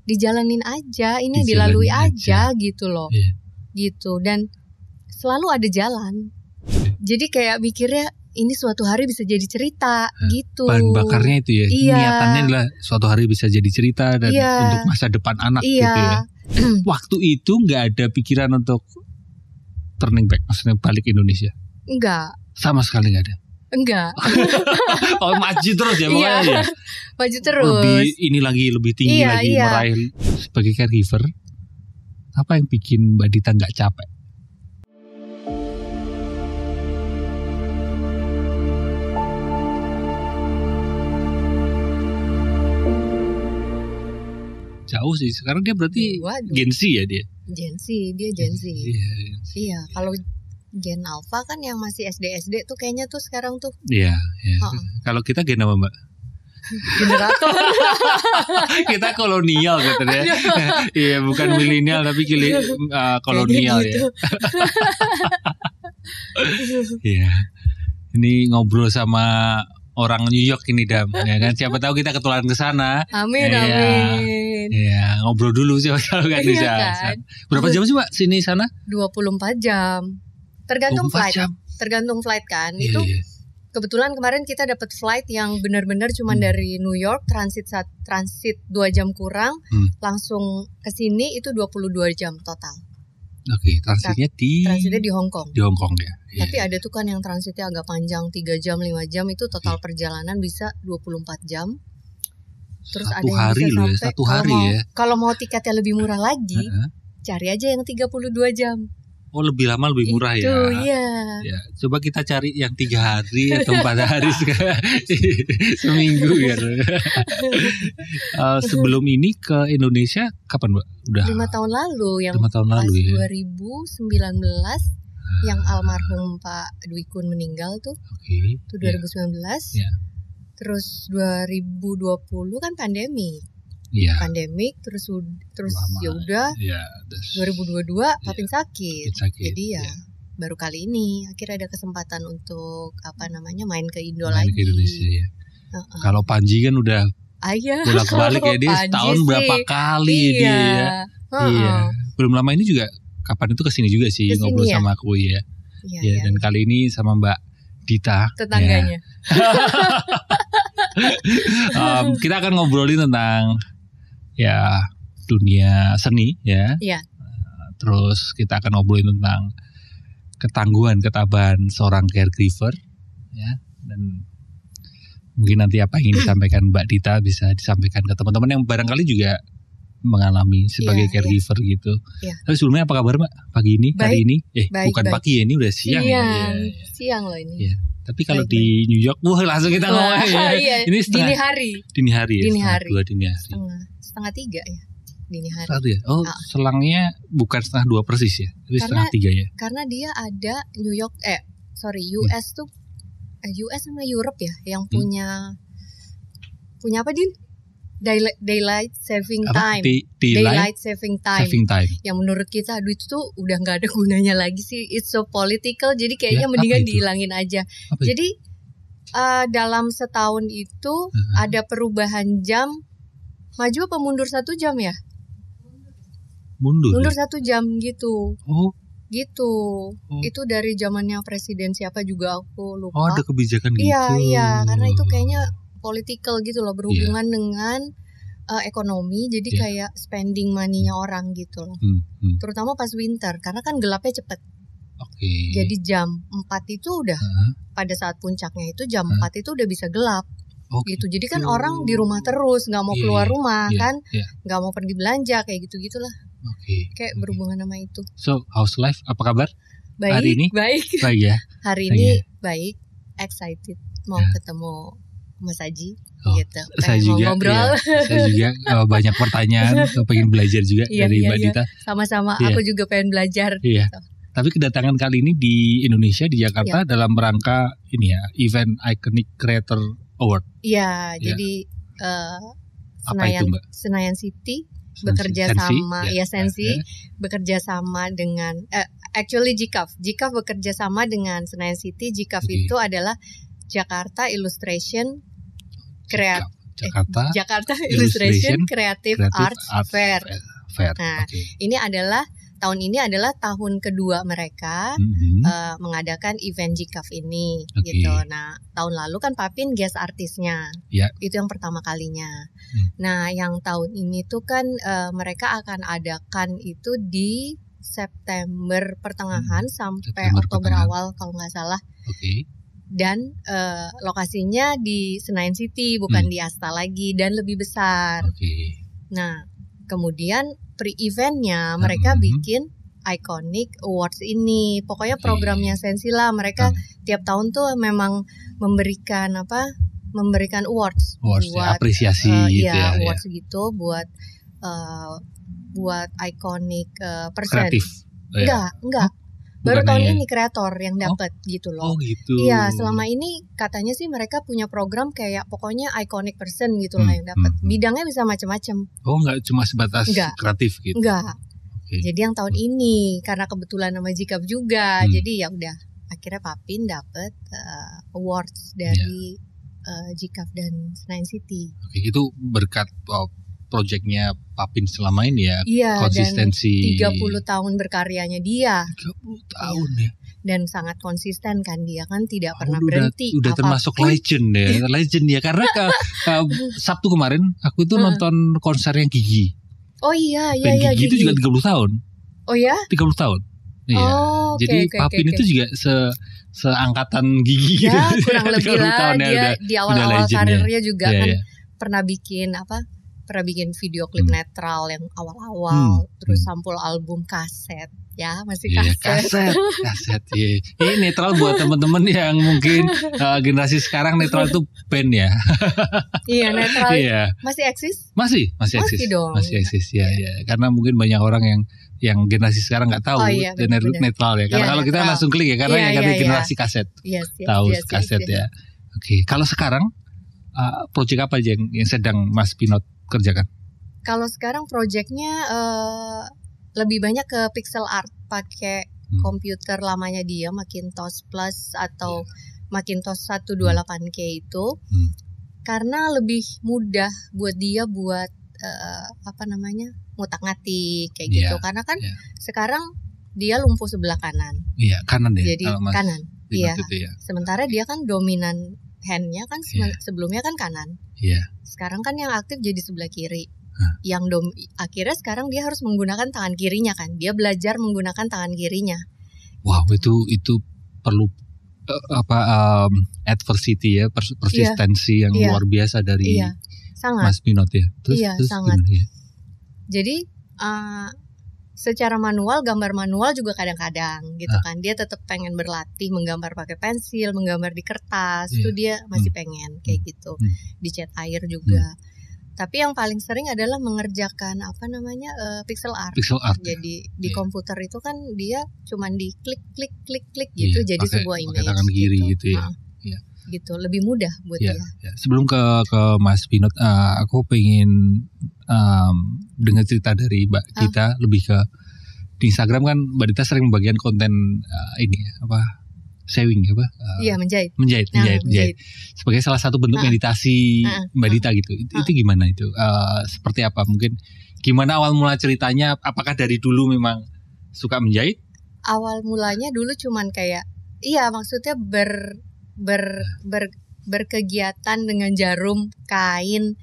dijalanin aja, ini dilalui aja gitu loh. Gitu, dan selalu ada jalan. Jadi kayak mikirnya ini suatu hari bisa jadi cerita gitu. Bahan bakarnya itu ya. Iya. Niatannya adalah suatu hari bisa jadi cerita dan untuk masa depan anak gitu ya. Waktu itu nggak ada pikiran untuk turning back, maksudnya balik Indonesia? Enggak. Sama sekali nggak ada? Enggak. Oh, maju terus ya pokoknya ya. Maju terus. Lebih tinggi lagi meraih sebagai caregiver. Apa yang bikin Mbak Dita nggak capek? Jauh sih, sekarang dia berarti Gen Z ya dia? Gen Z. Iya, kalau Gen Alpha kan yang masih SD tuh kayaknya tuh sekarang tuh. Iya. Kalau kita Gen apa Mbak? Generator. Kita kolonial katanya. Iya, bukan milenial tapi kolonial gitu. Iya. Ini ngobrol sama orang New York ini Dam, ya kan? Siapa tahu kita ketularan ke sana. Amin. Iya, ngobrol dulu siapa tahu kan bisa. Kan? Berapa jam sih Mbak sini sana? 24 jam. Tergantung flight. Tergantung flight kan. Itu kebetulan kemarin kita dapat flight yang benar-benar cuma dari New York transit 2 jam kurang, langsung ke sini itu 22 jam total. Oke, transitnya di Hong Kong. Di Hong Kong ya. Tapi ada tuh kan yang transitnya agak panjang, 3 jam, 5 jam, itu total perjalanan bisa 24 jam. Terus ada yang bisa sampai kalau mau tiketnya lebih murah lagi, cari aja yang 32 jam. Oh, lebih lama lebih murah itu, ya. Ya. Coba kita cari yang 3 hari atau 4 hari seminggu ya. Sebelum ini ke Indonesia kapan Mbak? Udah 5 tahun lalu yang 5 tahun lalu ya. 2019 yang almarhum Pak Dwi Kun meninggal tuh. Itu 2019. Ya. Terus 2020 kan pandemi. Iya. Pandemik terus ya udah 2022 Papin sakit. Jadi baru kali ini akhirnya ada kesempatan untuk main ke Indo lagi. Ke Indonesia ya. Kalau Panji kan udah bolak-balik ya, dia setahun berapa kali dia ya. Iya. Belum lama ini juga kapan itu kesini juga sih ngobrol sama aku ya. Iya. Dan kali ini sama Mbak Dita, tetangganya. Kita akan ngobrolin tentang dunia seni ya. Terus kita akan ngobrolin tentang ketangguhan, ketabahan seorang caregiver ya. Dan mungkin nanti apa yang ingin disampaikan Mbak Dita bisa disampaikan ke teman-teman yang barangkali juga mengalami sebagai caregiver gitu. Tapi sebelumnya apa kabar Mbak pagi ini? Hari ini? Bukan pagi ya, ini udah siang ya. Siang loh ini. Tapi kalau di New York, langsung kita ngomong ya. Ini dini hari. Dini hari ya. Dini hari. 2 dini hari. Setengah 3 ya. Dini hari. Ya? Oh, selangnya bukan setengah 2 persis ya, tapi setengah 3 ya. Karena dia ada New York, US tuh, US sama Europe ya, yang punya apa Din? Daylight saving time. Daylight saving time. Yang menurut kita itu tuh udah nggak ada gunanya lagi sih. It's so political. Jadi kayaknya mendingan dihilangin aja. Jadi dalam setahun itu ada perubahan jam. Maju apa mundur 1 jam ya? Mundur 1 jam gitu. Oh. Gitu. Itu dari zamannya presiden siapa juga aku lupa. Oh, ada kebijakan gitu. Iya, karena itu kayaknya political gitu loh, berhubungan dengan ekonomi, jadi kayak spending money-nya orang gitu loh. Terutama pas winter, karena kan gelapnya cepet. Jadi jam 4 itu udah pada saat puncaknya itu jam 4 itu udah bisa gelap. Gitu. Jadi kan orang di rumah terus, nggak mau keluar rumah kan, nggak mau pergi belanja kayak gitu-gitulah. Kayak berhubungan sama itu. So, how's life? Apa kabar? Baik, hari ini? Baik ya. Hari ini baik, excited mau ketemu Mas Aji. Gitu. Saya juga ngobrol. Saya juga banyak pertanyaan, pengen belajar juga dari Mbak Dita. Sama-sama, aku juga pengen belajar. Gitu. Tapi kedatangan kali ini di Indonesia, di Jakarta dalam rangka ini ya, event Iconic Creator Award. Iya, jadi Senayan City bekerja sama Sensi bekerja sama dengan actually GCAF bekerja sama dengan Senayan City. GCAF itu adalah Jakarta Illustration Jakarta Illustration Creative Arts Fair. Nah, okay. Tahun ini adalah tahun kedua mereka mengadakan event GCAF ini, gitu. Nah, tahun lalu kan Papin guest artisnya, itu yang pertama kalinya. Nah, yang tahun ini tuh kan mereka akan adakan itu di September pertengahan sampai Oktober awal kalau nggak salah. Dan lokasinya di Senayan City, bukan di Asta lagi, dan lebih besar. Nah, kemudian pre-eventnya mereka bikin Iconic Awards ini. Pokoknya programnya Sensila, mereka tiap tahun tuh memang memberikan awards buat apresiasi gitu awards gitu buat iconic person. Kreatif. Enggak. Baru tahun ini kreator yang dapat gitu loh. Oh gitu. Iya, selama ini katanya sih mereka punya program kayak pokoknya iconic person gitu lah yang dapat. Bidangnya bisa macam-macam. Oh, enggak cuma sebatas kreatif gitu. Enggak. Jadi yang tahun ini karena kebetulan nama GCAF juga, jadi ya udah akhirnya Papin dapat awards dari GCAF dan Senayan City. Itu berkat proyeknya Papin selama ini konsistensi. Dan 30 tahun berkaryanya dia. 30 tahun ya. Dan sangat konsisten kan dia kan tidak pernah berhenti. Udah termasuk legend ya, legend ya. Karena Sabtu kemarin aku itu nonton konser yang Gigi. Oh iya Gigi itu juga 30 tahun. Oh ya? 30 tahun. Iya. Jadi Papin itu juga seangkatan Gigi ya, kurang lebih lah. Dia di awal-awal karirnya juga kan pernah bikin video klip netral yang awal-awal, terus sampul album kaset, masih kaset. Kaset. Ini netral buat teman-teman yang mungkin generasi sekarang netral itu band ya. Iya, netral. Masih eksis? Masih eksis. Dong. Masih eksis ya. Karena mungkin banyak orang yang generasi sekarang nggak tahu netral ya. Karena kalau kita langsung klik ya, karena yang generasi kaset. Tahu kaset ya. Oke, kalau sekarang proyek apa aja yang sedang Mas Pinot kerjakan? Kalau sekarang proyeknya lebih banyak ke pixel art, pakai komputer lamanya dia Macintosh Plus atau Macintosh 128K itu, karena lebih mudah buat dia buat ngutak-ngatik kayak gitu. Karena kan sekarang dia lumpuh sebelah kanan. Iya, kanan ya. Jadi kanan. Iya. Sementara dia kan dominan handnya kan sebelumnya kan kanan. Sekarang kan yang aktif jadi sebelah kiri. Akhirnya sekarang dia harus menggunakan tangan kirinya kan. Dia belajar menggunakan tangan kirinya. Wow, itu perlu adversity ya, persistensi yang luar biasa dari Mas Pinot ya. Terus sangat. Gimana, ya? Jadi secara manual, gambar manual juga kadang-kadang gitu kan. Dia tetap pengen berlatih menggambar pakai pensil, menggambar di kertas, itu dia masih pengen kayak gitu. Dicat air juga. Tapi yang paling sering adalah mengerjakan pixel art. Jadi di komputer itu kan dia cuman di klik gitu, jadi sebuah image. Tangan kiri gitu ya. Gitu, lebih mudah buat dia. Sebelum ke Mas Pinot, aku pengen dengar cerita dari Mbak Dita lebih ke di Instagram kan Mbak Dita sering membagikan konten sewing menjahit sebagai salah satu bentuk meditasi Mbak Dita gitu. Itu gimana itu? Seperti apa? Mungkin gimana awal mula ceritanya? Apakah dari dulu memang suka menjahit? Awal mulanya dulu cuman kayak maksudnya berkegiatan dengan jarum, kain,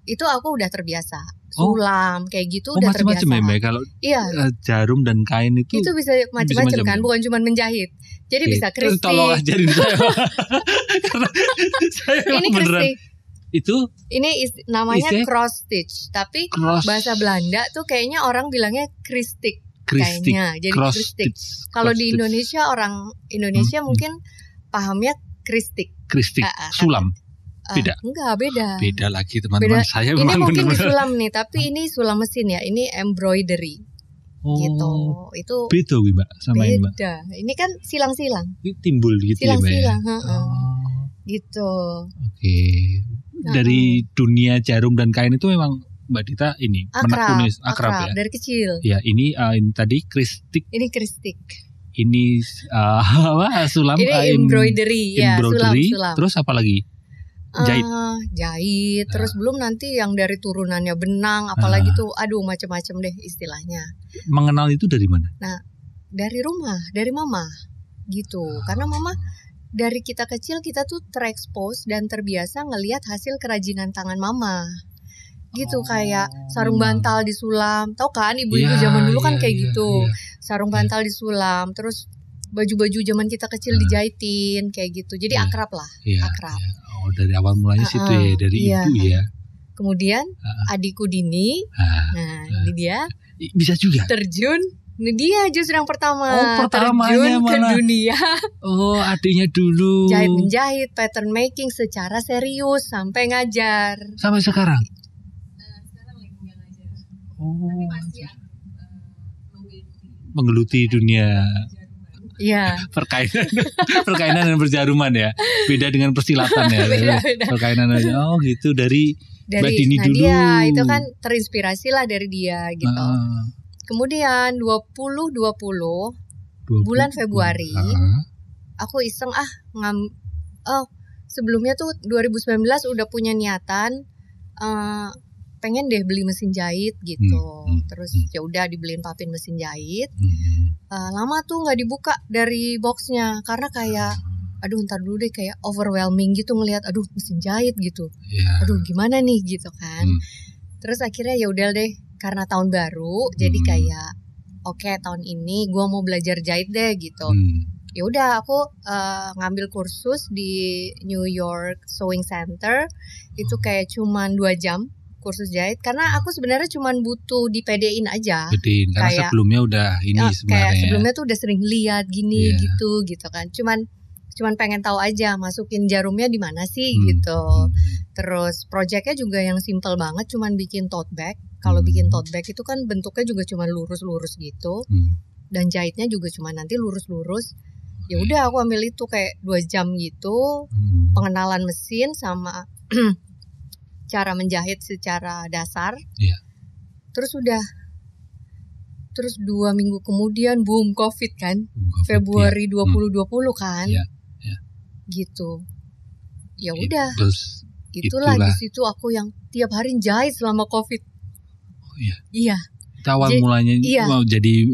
itu aku udah terbiasa. Sulam kayak gitu udah terbiasa. Macam-macam ya, kalau jarum dan kain itu bisa macam-macam kan, bukan cuma menjahit. Jadi bisa kristik. Tolong ajarin saya. Karena saya ini kristik. Ini namanya cross stitch, tapi bahasa Belanda tuh kayaknya orang bilangnya kristik kayaknya. Jadi kristik. Kalau di Indonesia, orang Indonesia mungkin pahamnya kristik. Sulam. Beda. Enggak, beda. Beda lagi teman-teman. Saya ini mungkin di sulam nih, tapi ini sulam mesin ya. Ini embroidery. Gitu. Itu beda Mbak sama ini, Mbak. Beda. Ini kan silang-silang. Ini timbul gitu silang-silang, ya, Mbak. Gitu. Oke. Dari dunia jarum dan kain itu memang Mbak Dita ini menekuni akrab ya. Dari kecil. Ya, ini tadi kristik. Ini kristik. Ini sulam. Ini embroidery. Embroidery. Terus apa lagi? Jahit. Terus belum nanti yang dari turunannya benang, apalagi tuh, aduh macam-macam deh istilahnya. Mengenal itu dari mana? Nah, dari rumah, dari mama, gitu. Karena mama dari kita kecil kita tuh terekspos dan terbiasa ngelihat hasil kerajinan tangan mama. Gitu, kayak sarung bantal disulam, tau kan ibu-ibu zaman dulu kan kayak gitu. Sarung bantal disulam, terus baju-baju zaman kita kecil dijahitin kayak gitu. Jadi akrab lah, akrab. Oh, dari awal mulanya situ ya, dari ibu ya. Kemudian adikku Dini, nah ini dia bisa juga terjun. Ini dia justru yang pertama terjun ke dunia. Oh, adiknya dulu Menjahit, pattern making secara serius sampai ngajar. Sampai sekarang? Sekarang lagi nggak ngajar. Tapi masih menggeluti dunia. Iya. Perkainan dan berjaruman ya. Beda dengan persilatan ya. Beda. Perkainan aja. Oh gitu dari Mbak Dini dulu. Dia itu kan terinspirasi lah dari dia gitu. Kemudian 2020 bulan Februari aku iseng sebelumnya tuh 2019 udah punya niatan pengen deh beli mesin jahit gitu. Terus ya udah dibeliin papin mesin jahit. Lama tuh nggak dibuka dari boxnya karena kayak aduh ntar dulu deh, kayak overwhelming gitu ngelihat aduh mesin jahit gitu. Aduh gimana nih gitu kan. Terus akhirnya ya udah deh, karena tahun baru jadi kayak oke, tahun ini gue mau belajar jahit deh gitu. Ya udah aku ngambil kursus di New York Sewing Center. Itu kayak cuman 2 jam kursus jahit, karena aku sebenarnya cuman butuh dipedein aja. Karena kayak, sebelumnya udah ini sebenarnya. Kayak sebelumnya tuh udah sering lihat gini gitu kan. Cuman pengen tahu aja masukin jarumnya di mana sih gitu. Terus projectnya juga yang simple banget, cuman bikin tote bag. Kalau bikin tote bag itu kan bentuknya juga cuman lurus-lurus gitu. Dan jahitnya juga cuman nanti lurus-lurus. Ya udah aku ambil itu kayak 2 jam gitu. Pengenalan mesin sama cara menjahit secara dasar. Terus 2 minggu kemudian boom COVID kan. Februari 2020 kan. Gitu. Ya udah. Itulah di situ aku yang tiap hari jahit selama COVID. Iya. Awal mulanya mau jadi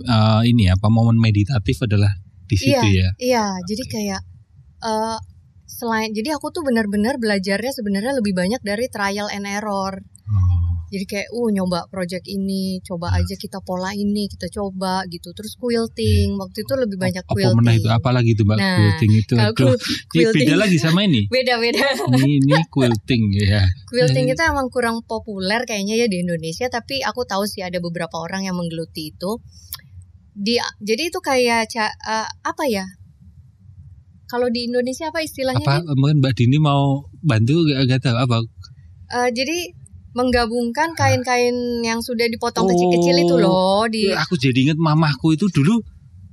ini momen meditatif adalah di situ ya. Iya, jadi kayak jadi aku tuh benar-benar belajarnya sebenarnya lebih banyak dari trial and error. Jadi kayak nyoba project ini, coba aja kita pola ini, kita coba gitu. Terus quilting, waktu itu lebih banyak quilting. Apa itu? Apalagi tuh Mbak, quilting itu? Quilting, beda lagi sama ini. Beda. Ini quilting ya. Quilting itu emang kurang populer kayaknya ya di Indonesia, tapi aku tahu sih ada beberapa orang yang menggeluti itu. Jadi itu kayak apa ya? Kalau di Indonesia apa istilahnya? Mungkin Mbak Dini mau bantu gak tahu apa. Jadi menggabungkan kain-kain yang sudah dipotong kecil-kecil itu loh. Aku jadi ingat mamahku itu dulu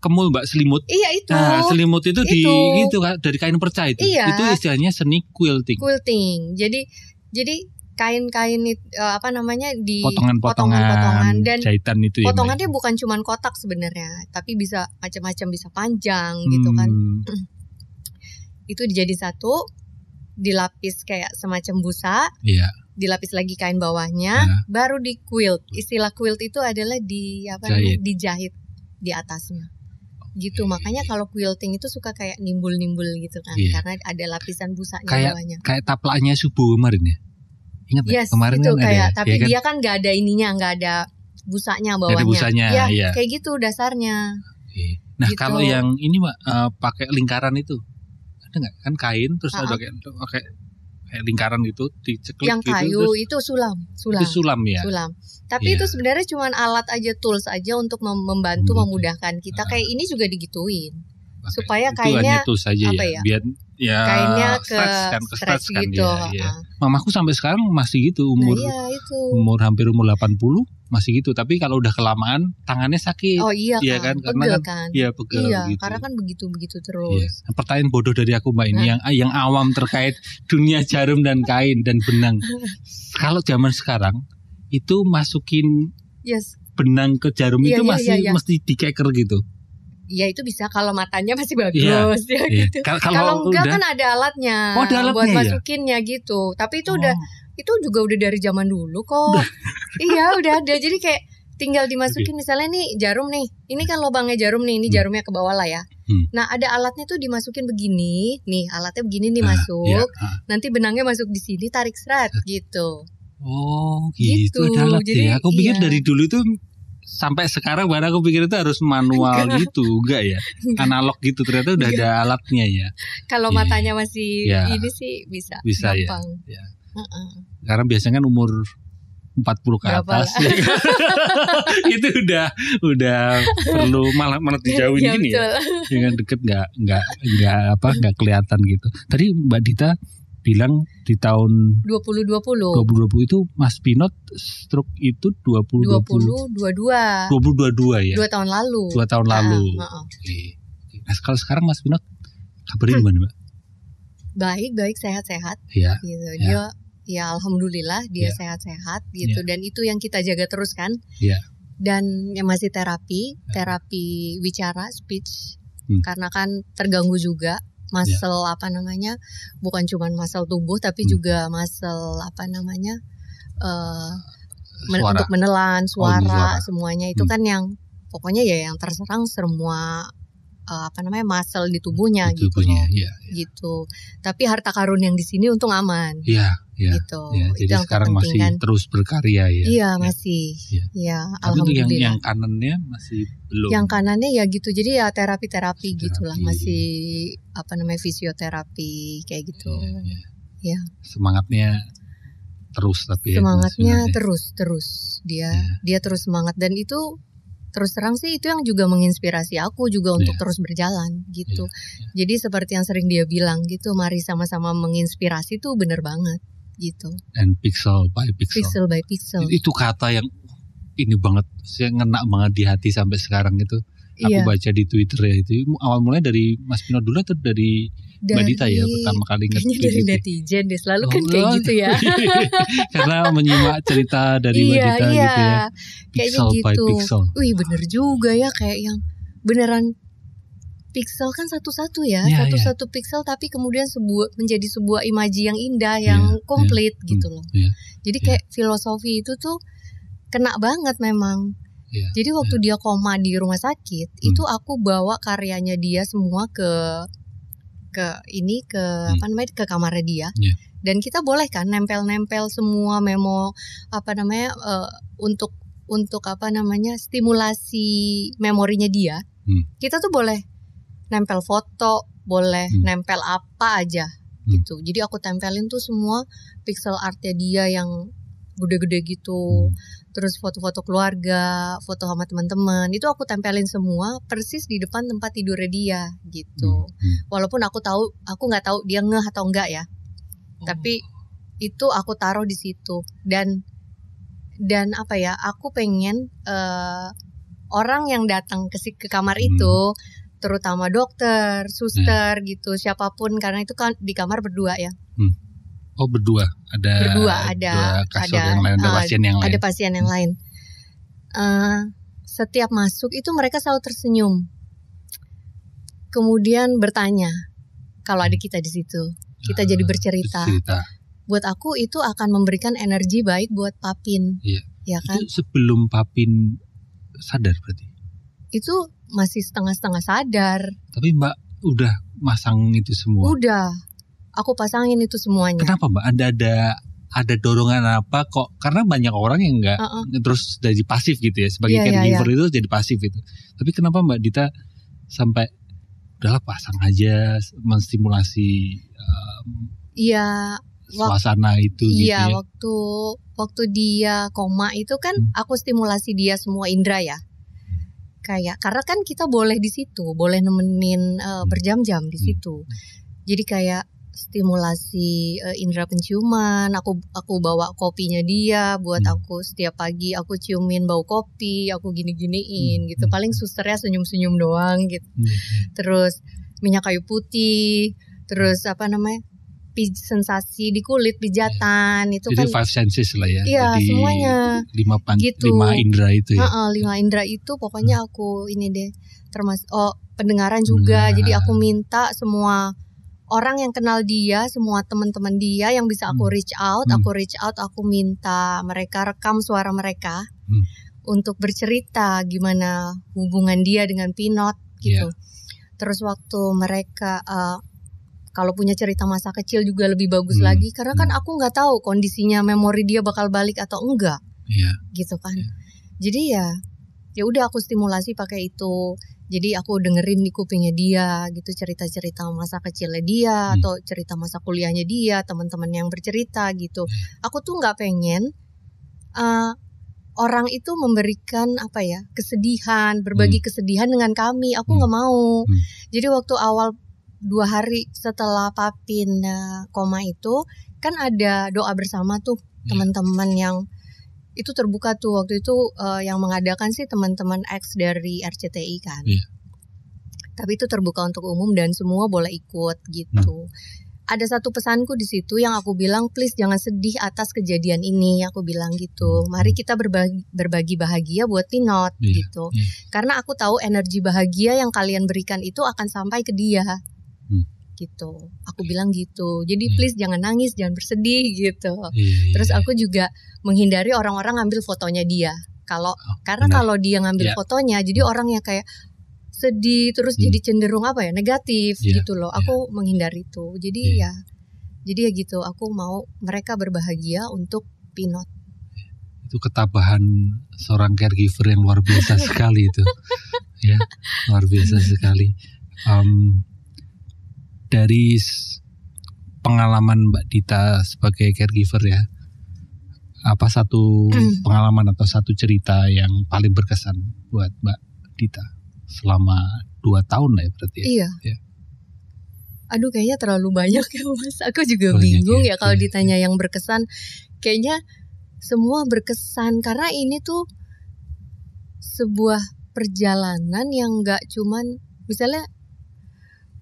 kemul Mbak selimut. Iya itu. Nah, selimut itu gitu dari kain perca itu. Iya. Itu istilahnya seni quilting. Jadi kain-kain di potongan-potongan dan jahitan itu potongannya bukan cuma kotak sebenarnya, tapi bisa macam-macam, bisa panjang gitu kan. Itu dijadiin satu, dilapis kayak semacam busa. Iya. Dilapis lagi kain bawahnya, baru di quilt. Istilah quilt itu adalah dijahit di atasnya. Gitu. Makanya kalau quilting itu suka kayak nimbul-nimbul gitu kan, karena ada lapisan busanya bawahnya. Kayak taplaknya subuh kemarin ya. Ingat kemarin itu kan kayak, ada. Tapi dia kan nggak ada ininya, nggak ada busanya bawahnya. Ada busanya, kayak gitu dasarnya. Nah gitu. kalau yang ini Mbak pakai lingkaran itu ada nggak? Kan kain terus ada kayak lingkaran gitu diceklik yang gitu. Yang kayu itu sulam. Itu sulam ya. Sulam. Tapi itu sebenarnya cuma alat aja, tools aja untuk membantu memudahkan kita. Kayak ini juga digituin. Supaya kainnya tools aja ya. Biar kainnya ke stretch gitu. Mamaku sampai sekarang masih gitu umur hampir umur 80 masih gitu. Tapi kalau udah kelamaan tangannya sakit. Oh iya kan. Pegel kan. Iya pegel gitu. Karena kan begitu terus. Pertanyaan bodoh dari aku Mbak ini yang awam terkait dunia jarum dan kain dan benang. Kalau zaman sekarang itu masukin benang ke jarum itu masih mesti dikeker gitu. Ya itu bisa kalau matanya masih bagus ya gitu. Kalau enggak kan ada alatnya, buat masukinnya gitu. Tapi itu itu juga udah dari zaman dulu kok. Iya udah ada. Jadi kayak tinggal dimasukin misalnya nih jarum nih. Ini kan lubangnya jarum nih. Ini jarumnya ke bawah lah ya. Nah ada alatnya tuh dimasukin begini. Nih alatnya begini nih masuk. Nanti benangnya masuk di sini, tarik serat gitu. Oh gitu ada alatnya. Jadi, aku pikir dari dulu itu sampai sekarang bahkan aku pikir itu harus manual gitu, enggak ya, analog gitu, ternyata udah ada alatnya ya. Kalau matanya masih ini sih bisa gampang. Ya. Karena biasanya kan umur 40 ke atas ya. Itu udah perlu malah dijauhin gini ya. Dengan deket nggak kelihatan gitu. Tadi Mbak Dita bilang di tahun 2020 itu Mas Pinot stroke itu 2022 ya. 2 tahun lalu. Oke. Nah kalau sekarang Mas Pinot kabarnya gimana Mbak? Baik sehat-sehat. Ya. Gitu. Dia ya alhamdulillah dia sehat-sehat gitu dan itu yang kita jaga terus kan. Iya. Dan yang masih terapi bicara speech karena kan terganggu juga. Muscle bukan cuma muscle tubuh tapi juga muscle untuk menelan suara semuanya itu kan yang pokoknya ya yang terserang semua muscle di tubuhnya gitu. Gitu. Tapi harta karun yang di sini untung aman. Gitu. Jadi itu sekarang masih kan. Terus berkarya ya. Iya masih. Iya. Alhamdulillah. Tapi yang kanannya masih belum. Yang kanannya ya gitu. Jadi ya terapi gitulah. Masih fisioterapi kayak gitu. Iya. Semangatnya terus tapi. Semangatnya terus. Dia terus semangat dan itu. Terus terang sih itu yang juga menginspirasi aku juga untuk terus berjalan gitu. Jadi seperti yang sering dia bilang gitu, mari sama-sama menginspirasi tuh bener banget gitu. And pixel by pixel. Pixel by pixel. Itu kata yang ini banget, saya ngena banget di hati sampai sekarang itu. Aku baca di Twitter ya itu. Awal mulanya dari Mas Pinot dulu atau dari Mbak Dita ya pertama kali kayaknya dari netizen deh selalu kan kayak gitu ya. Karena menyimak cerita dari Mbak Dita gitu ya. Pixel by gitu. pixel. Wih bener juga ya kayak yang beneran pixel kan satu-satu ya. Satu-satu pixel tapi kemudian menjadi sebuah imaji yang indah yang komplit gitu loh. Jadi kayak filosofi itu tuh kena banget memang. Jadi waktu dia koma di rumah sakit itu aku bawa karyanya dia semua ke kamarnya dia dan kita boleh kan nempel semua memo untuk stimulasi memorinya dia. Kita tuh boleh nempel foto, boleh nempel apa aja gitu. Jadi aku tempelin tuh semua pixel artnya dia yang gede-gede gitu. Terus foto-foto keluarga, foto sama teman-teman, itu aku tempelin semua persis di depan tempat tidurnya dia gitu. Walaupun aku nggak tahu dia ngeh atau enggak ya. Tapi itu aku taruh di situ dan aku pengen orang yang datang ke kamar itu, terutama dokter, suster gitu, siapapun karena itu kan di kamar berdua ya. Oh berdua ada yang lain, ada pasien yang lain. Ada pasien yang lain. Setiap masuk itu mereka selalu tersenyum. Kemudian bertanya kalau ada kita di situ. Kita jadi bercerita. Buat aku itu akan memberikan energi baik buat Papin. Ya kan? Itu sebelum Papin sadar berarti? Itu masih setengah-setengah sadar. Tapi Mbak udah masang itu semua? Udah. Aku pasangin itu semuanya. Kenapa Mbak? Ada dorongan apa kok? Karena banyak orang yang nggak terus jadi pasif gitu ya. Sebagai caregiver itu jadi pasif itu. Tapi kenapa Mbak Dita sampai udahlah pasang aja menstimulasi suasana itu gitu ya? Iya, waktu dia koma itu kan aku stimulasi dia semua indera ya. Kayak karena kan kita boleh di situ, boleh nemenin berjam-jam di situ. Jadi kayak stimulasi indera penciuman, aku bawa kopinya dia buat aku setiap pagi aku ciumin bau kopi, aku gini-giniin gitu. Paling susternya senyum-senyum doang gitu. Terus minyak kayu putih, terus sensasi di kulit, pijatan itu jadi kan. Jadi 5 senses lah ya. Iya, jadi semuanya. 5 gitu. 5 indera itu ya. 5 indera itu pokoknya aku ini deh, termasuk pendengaran juga. Jadi aku minta semua orang yang kenal dia, semua teman-teman dia yang bisa aku reach out, aku minta mereka rekam suara mereka untuk bercerita gimana hubungan dia dengan Pinot gitu. Terus waktu mereka kalau punya cerita masa kecil juga lebih bagus lagi, karena kan aku nggak tahu kondisinya memori dia bakal balik atau enggak, gitu kan. Jadi ya udah aku stimulasi pakai itu. Jadi aku dengerin di kupingnya dia gitu, cerita-cerita masa kecilnya dia atau cerita masa kuliahnya dia, teman-teman yang bercerita gitu. Aku tuh nggak pengen orang itu memberikan kesedihan, berbagi kesedihan dengan kami. Aku nggak mau. Jadi waktu awal 2 hari setelah Papin koma itu kan ada doa bersama tuh teman-teman yang itu terbuka tuh waktu itu yang mengadakan sih teman-teman X dari RCTI kan. Tapi itu terbuka untuk umum dan semua boleh ikut gitu. Ada satu pesanku di situ yang aku bilang, please jangan sedih atas kejadian ini. Aku bilang gitu. Mari kita berbagi bahagia buat Pinot gitu. Karena aku tahu energi bahagia yang kalian berikan itu akan sampai ke dia. Gitu. Aku bilang gitu. Jadi please jangan nangis, jangan bersedih gitu. Terus aku juga menghindari orang-orang ngambil fotonya dia. Karena kalau dia ngambil fotonya, jadi orang yang kayak sedih terus jadi cenderung negatif gitu loh. Aku menghindari itu. Jadi ya gitu. Aku mau mereka berbahagia untuk Pinot. Itu ketabahan seorang caregiver yang luar biasa sekali itu. Ya, luar biasa sekali. Dari pengalaman Mbak Dita sebagai caregiver ya, apa satu pengalaman atau satu cerita yang paling berkesan buat Mbak Dita selama 2 tahun lah ya berarti ya? Iya. Aduh kayaknya terlalu banyak ya Mas. Aku juga bingung ya kalau ditanya yang berkesan. Kayaknya semua berkesan karena ini tuh sebuah perjalanan yang gak cuman misalnya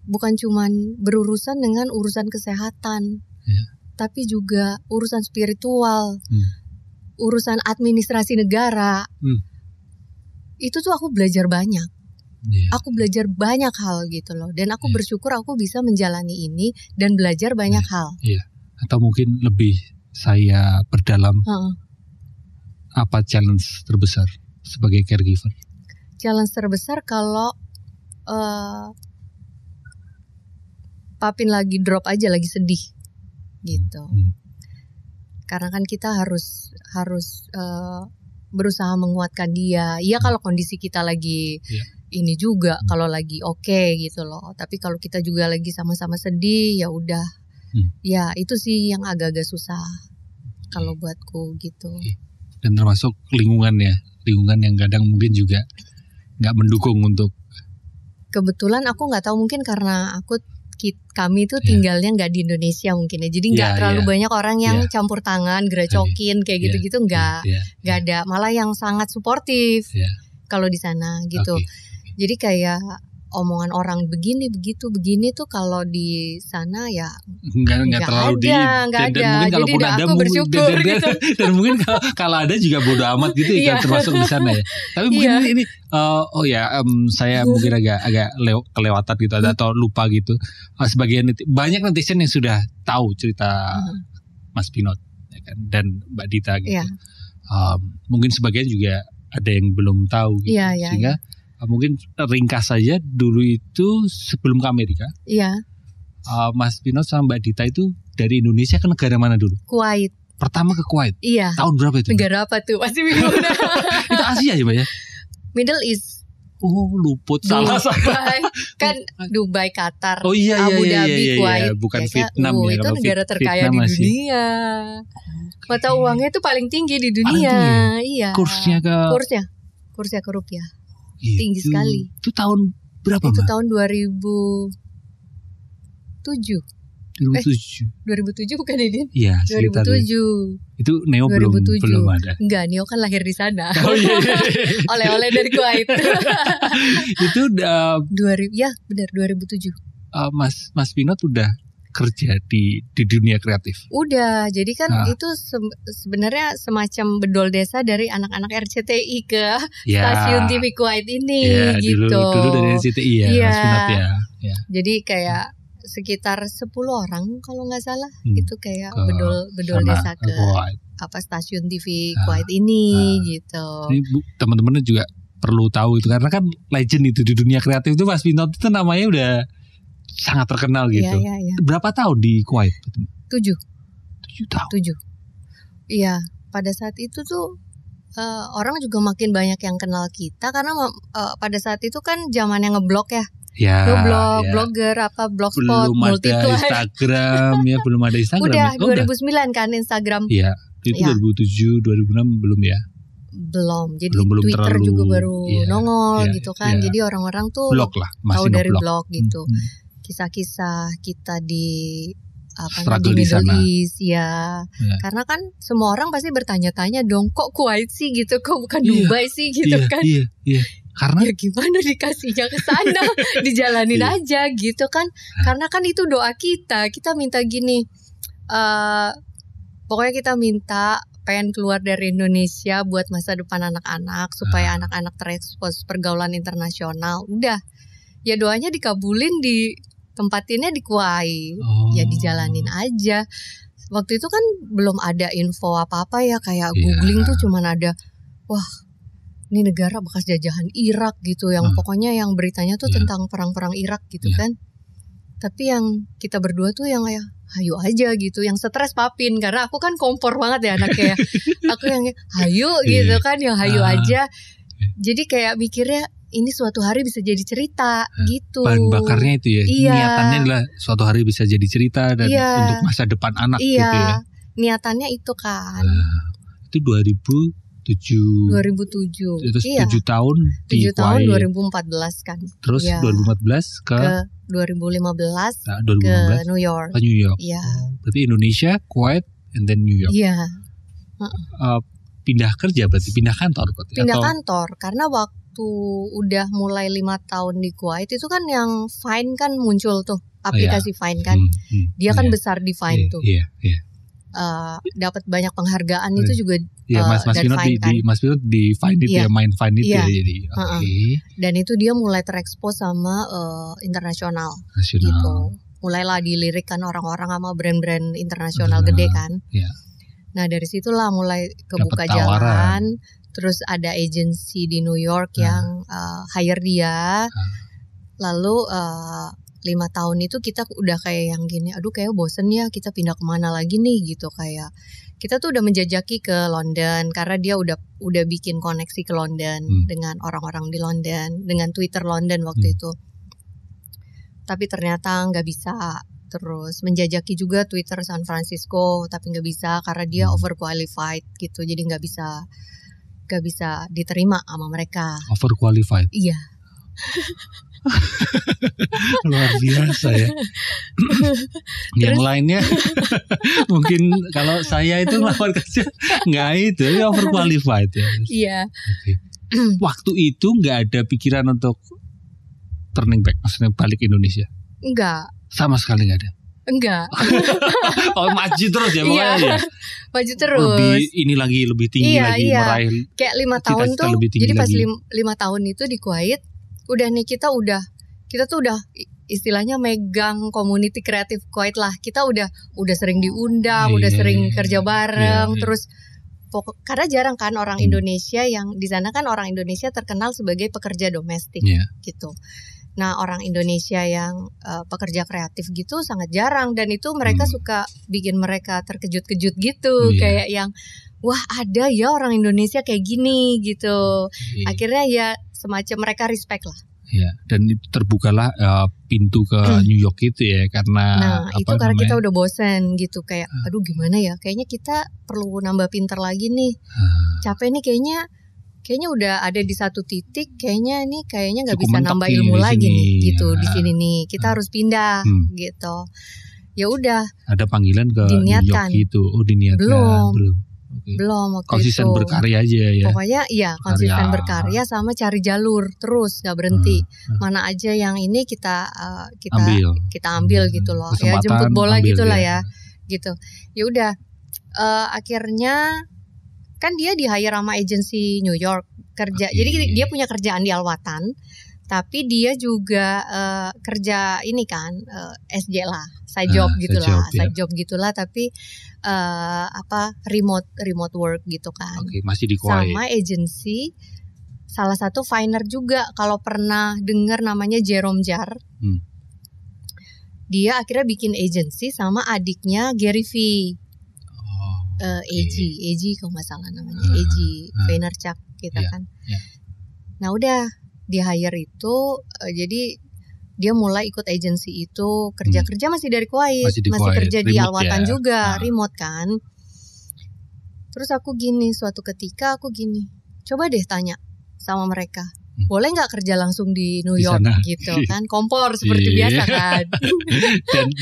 bukan cuman berurusan dengan urusan kesehatan, tapi juga urusan spiritual, urusan administrasi negara. Itu tuh aku belajar banyak. Aku belajar banyak hal gitu loh. Dan aku bersyukur aku bisa menjalani ini dan belajar banyak hal. Atau mungkin lebih saya perdalam, apa challenge terbesar sebagai caregiver? Challenge terbesar kalau Papin lagi drop aja, lagi sedih gitu. Karena kan kita harus berusaha menguatkan dia. Iya kalau kondisi kita lagi ini juga, kalau lagi oke gitu loh. Tapi kalau kita juga lagi sama-sama sedih, ya udah. Ya itu sih yang agak-agak susah kalau buatku gitu. Dan termasuk lingkungan yang kadang mungkin juga nggak mendukung untuk. Kebetulan aku nggak tahu, mungkin karena kami tuh tinggalnya nggak di Indonesia mungkin ya, jadi nggak terlalu banyak orang yang campur tangan, gerecokin kayak gitu-gitu, nggak ada, malah yang sangat suportif kalau di sana gitu. Jadi kayak omongan orang begini tuh kalau di sana ya nggak terlalu nggak ada. Dan mungkin jadi aku bersyukur gitu. Dan mungkin kalau ada juga bodo amat gitu ya, termasuk di sana ya. Tapi mungkin ini saya mungkin agak kelewatan gitu atau lupa gitu. Sebagian banyak netizen yang sudah tahu cerita Mas Pinot ya kan, dan Mbak Dita gitu. Mungkin sebagian juga ada yang belum tahu gitu. Sehingga mungkin ringkas saja, dulu itu sebelum ke Amerika, Mas Pinot sama Mbak Dita itu dari Indonesia ke negara mana dulu? Kuwait. Pertama ke Kuwait. Iya. Tahun berapa itu? Negara apa tuh? Masih bingung. Itu Asia ya Mbak ya? Middle East. Oh luput salah saya. Kan Dubai, Qatar, Abu Dhabi, Kuwait. Bukan Vietnam ya. Itu negara terkaya di dunia. Mata uangnya itu paling tinggi di dunia. Iya. Kursnya ke rupiah. Tinggi sekali. Itu tahun berapa Itu Mbak? tahun 2007. 2007 bukan ini? Iya, 2007. Itu Neo 2007. belum ada. Enggak, Neo kan lahir di sana. Oh iya. Oleh-oleh dari Kuwait. Itu benar 2007. Mas Pinot udah kerja di dunia kreatif? Udah, jadi kan itu sebenarnya semacam bedol desa dari anak-anak RCTI ke stasiun TV Kuwait ini gitu. Dulu dari RCTI ya. Jadi kayak sekitar 10 orang kalau nggak salah itu kayak bedol desa ke stasiun TV Kuwait ini gitu. Ini teman-teman juga perlu tahu itu karena kan legend itu di dunia kreatif itu Mas Pinot itu namanya udah sangat terkenal gitu. Iya. Berapa tahun di Kuwait? 7 tahun. 7. Iya, pada saat itu tuh orang juga makin banyak yang kenal kita karena pada saat itu kan zamannya ngeblog ya. Ngeblog, blogger, blogspot, belum ada Instagram ya, belum ada Instagram. Udah 2009 kan Instagram. Iya, itu 2007, 2006 belum ya. Belum, jadi Twitter terlalu, juga baru nongol gitu kan. Jadi orang-orang tuh blog lah, tahu dari blog gitu. Kisah-kisah kita di di Middle East karena kan semua orang pasti bertanya-tanya dong, kok Kuwait sih gitu, kok bukan Dubai sih gitu kan. Karena ya gimana dikasihnya ke sana, dijalanin aja gitu kan. Karena kan itu doa kita minta gini, pokoknya kita minta pengen keluar dari Indonesia buat masa depan anak-anak supaya anak-anak terekspos pergaulan internasional. Udah, ya doanya dikabulin, ditempatinnya di Kuwait, ya dijalanin aja. Waktu itu kan belum ada info apa-apa ya, kayak googling tuh cuman ada, wah ini negara bekas jajahan Irak gitu, yang pokoknya yang beritanya tuh tentang perang-perang Irak gitu kan. Tapi yang kita berdua tuh yang kayak hayu aja gitu, yang stres Papin karena aku kan kompor banget ya anaknya. Aku yang hayu gitu kan, yang hayu aja. Jadi kayak mikirnya ini suatu hari bisa jadi cerita gitu. Bahan bakarnya itu ya. Niatannya adalah suatu hari bisa jadi cerita dan untuk masa depan anak gitu ya. Niatannya itu kan. Itu 2007. Terus 7 tahun di 7 tahun 2014 kan. Terus 2014 ke 2015 ke New York. New York. Iya. Berarti Indonesia, Kuwait, and then New York. Iya. Pindah kerja berarti, pindah kantor berarti. Pindah kantor karena waktu udah mulai 5 tahun di Kuwait itu kan yang Vine kan muncul tuh, aplikasi Vine kan. Dia kan besar di Vine tuh. Iya. Dapat banyak penghargaan itu juga Mas Pinot Mas Pinot di Vine itu main Vine itu ya, jadi dan itu dia mulai terekspos sama internasional gitu. Mulailah dilirik kan orang-orang sama brand-brand internasional gede kan. Nah dari situlah mulai kebuka jalan. Terus ada agency di New York yang hire dia. Lalu 5 tahun itu kita udah kayak yang gini, aduh kayak bosen ya, kita pindah kemana lagi nih gitu. Kayak kita tuh udah menjajaki ke London karena dia udah bikin koneksi ke London dengan orang-orang di London, dengan Twitter London waktu itu. Tapi ternyata nggak bisa. Terus menjajaki juga Twitter San Francisco, tapi nggak bisa karena dia overqualified gitu, jadi nggak bisa diterima sama mereka. Overqualified? Iya. Luar biasa ya. Yang lainnya mungkin kalau saya itu ngelamar kerja nggak itu overqualified ya. Iya. Waktu itu nggak ada pikiran untuk turning back, maksudnya balik Indonesia? Enggak. Sama sekali nggak ada. Enggak. Oh, maju terus ya pokoknya ya. Maju terus. Lebih tinggi lagi meraih. Kayak 5 tahun tuh. Jadi pas 5 tahun itu di Kuwait, udah nih kita tuh udah istilahnya megang community kreatif Kuwait lah. Kita udah sering diundang, udah sering kerja bareng, terus karena jarang kan orang Indonesia yang di sana kan orang Indonesia terkenal sebagai pekerja domestik gitu. Nah orang Indonesia yang pekerja kreatif gitu sangat jarang, dan itu mereka suka bikin mereka terkejut-kejut gitu, kayak yang wah ada ya orang Indonesia kayak gini gitu. Akhirnya ya semacam mereka respect lah. Ya, dan itu terbukalah pintu ke New York itu ya karena itu karena kita udah bosen gitu, kayak aduh gimana ya, kayaknya kita perlu nambah pinter lagi nih. Capek nih kayaknya udah ada di satu titik, kayaknya nggak bisa nambah ilmu lagi nih gitu di sini nih, kita harus pindah gitu. Ya udah. Ada panggilan ke diniatkan. New York gitu. Oh diniatkan. Belum. Belum waktu konsisten itu. Berkarya aja ya. Pokoknya iya konsisten berkarya sama cari jalur terus nggak berhenti. Mana aja yang ini kita ambil gitu loh. Ya jemput bola gitulah ya. Gitu. Ya udah akhirnya kan dia di hire sama agency New York kerja. Jadi dia punya kerjaan di Alwatan. Tapi dia juga kerja ini kan SJ lah, side job gitulah, tapi remote work gitu kan. Masih di Kauai. Sama agency salah satu finer juga, kalau pernah dengar namanya Jerome Jar. Dia akhirnya bikin agency sama adiknya Gary V. AG kalau nggak salah namanya, AG Vaynerchuk gitu kan. Nah udah di hire itu jadi dia mulai ikut agency itu kerja masih dari Kuwait, masih kerja di Alwatan juga, remote kan. Terus suatu ketika aku gini, coba deh tanya sama mereka, boleh nggak kerja langsung di New York gitu kan, kompor seperti biasa kan.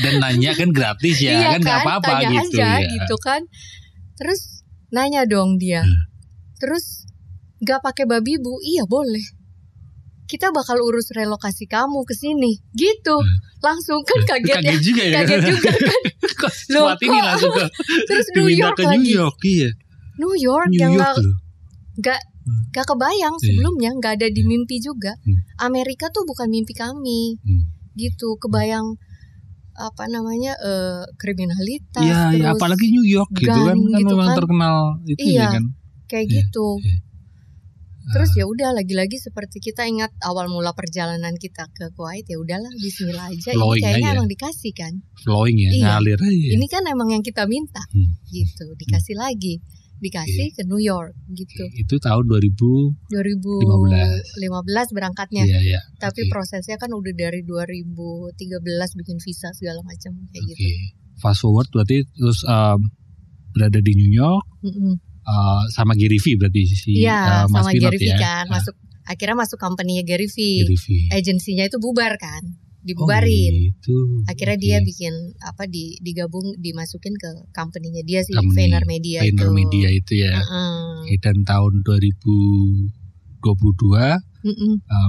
dan nanya kan gratis ya, kan nggak apa-apa tanya gitu aja, ya. gitu kan. Terus nanya dong dia, terus nggak pakai babi bu? Iya boleh. Kita bakal urus relokasi kamu ke sini, gitu. Langsung kan kaget juga ya. Kaget juga kan. Loh, ini langsung terus New York ke lagi. New York, iya. New York yang nggak kebayang sebelumnya, nggak ada di mimpi juga. Amerika tuh bukan mimpi kami, gitu. Kebayang kriminalitas. Iya, apalagi New York gitu kan memang terkenal itu ya kan. Kayak gitu. Terus ya udah lagi-lagi seperti kita ingat awal mula perjalanan kita ke Kuwait, ya udahlah bismillah aja. Flowing ini kayaknya emang dikasih kan. Flowing ya, ngalir aja. Ini kan emang yang kita minta gitu. Dikasih lagi. Dikasih ke New York gitu. Itu tahun 2015 berangkatnya. Iya. Tapi prosesnya kan udah dari 2013 bikin visa segala macam kayak gitu. Fast forward berarti terus berada di New York. Sama Gary V berarti Mas sama Pinot Gary V kan akhirnya masuk company-nya Gary V. Agensinya itu bubar kan, dibubarin. Akhirnya dia bikin digabung, dimasukin ke company-nya dia sih, VaynerMedia itu ya. Dan tahun 2022